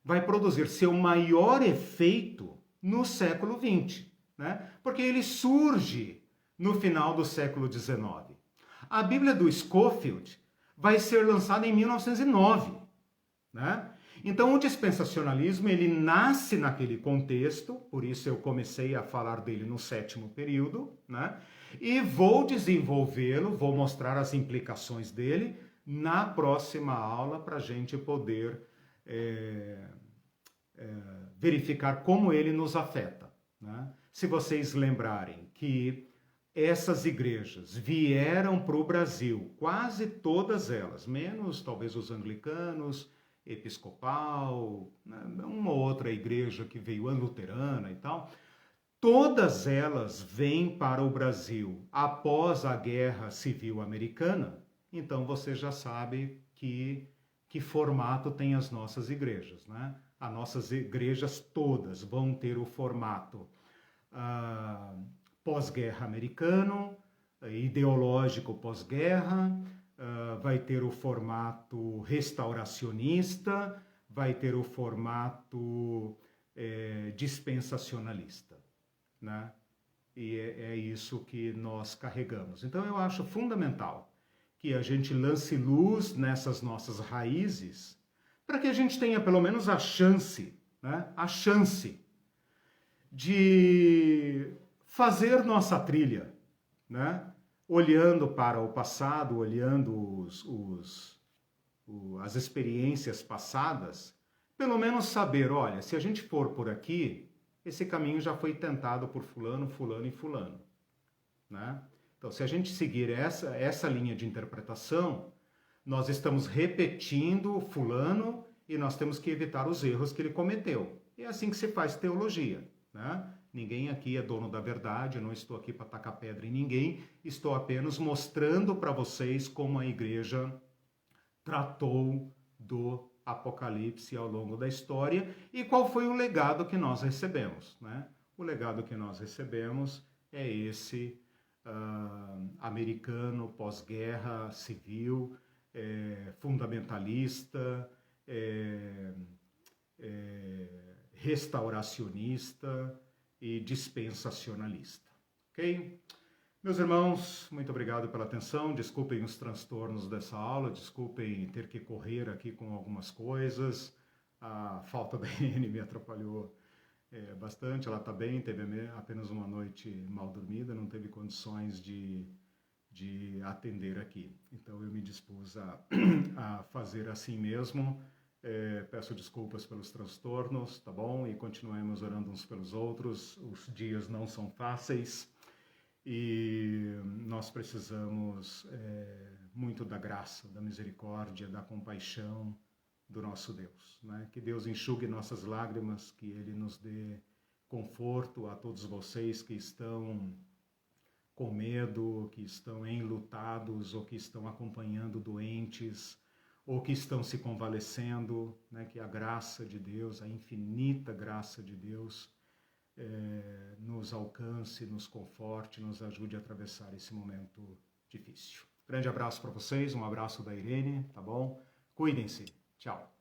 vai produzir seu maior efeito no século XX, né? Porque ele surge no final do século XIX. A Bíblia do Scofield vai ser lançada em 1909, né? Então o dispensacionalismo ele nasce naquele contexto, por isso eu comecei a falar dele no 7º período, né? E vou desenvolvê-lo, vou mostrar as implicações dele na próxima aula para a gente poder verificar como ele nos afeta, né? Se vocês lembrarem que essas igrejas vieram para o Brasil, quase todas elas, menos talvez os anglicanos, episcopal, né, uma outra igreja que veio, a luterana e tal, todas elas vêm para o Brasil após a Guerra Civil Americana. Então você já sabe que formato tem as nossas igrejas, né? As nossas igrejas todas vão ter o formato pós-guerra americano, ideológico pós-guerra, vai ter o formato restauracionista, vai ter o formato dispensacionalista, né? E é isso que nós carregamos. Então eu acho fundamental que a gente lance luz nessas nossas raízes, para que a gente tenha pelo menos a chance, né? A chance de fazer nossa trilha, né? Olhando para o passado, olhando as experiências passadas, pelo menos saber, olha, se a gente for por aqui, esse caminho já foi tentado por fulano, fulano e fulano, né? Então, se a gente seguir essa linha de interpretação, nós estamos repetindo fulano e nós temos que evitar os erros que ele cometeu. E é assim que se faz teologia, né? Ninguém aqui é dono da verdade, eu não estou aqui para tacar pedra em ninguém, estou apenas mostrando para vocês como a igreja tratou do Apocalipse ao longo da história e qual foi o legado que nós recebemos, né? O legado que nós recebemos é esse americano pós-guerra civil, fundamentalista, restauracionista e dispensacionalista, ok? Meus irmãos, muito obrigado pela atenção, desculpem os transtornos dessa aula, desculpem ter que correr aqui com algumas coisas, a falta da Irene me atrapalhou bastante, ela está bem, teve apenas uma noite mal dormida, não teve condições de atender aqui. Então eu me dispus a fazer assim mesmo, peço desculpas pelos transtornos, tá bom? E continuemos orando uns pelos outros, os dias não são fáceis, e nós precisamos muito da graça, da misericórdia, da compaixão do nosso Deus, né? Que Deus enxugue nossas lágrimas, que Ele nos dê conforto a todos vocês que estão com medo, que estão enlutados ou que estão acompanhando doentes ou que estão se convalescendo, né? Que a graça de Deus, a infinita graça de Deus, nos alcance, nos conforte, nos ajude a atravessar esse momento difícil. Grande abraço para vocês, um abraço da Irene, tá bom? Cuidem-se. Tchau.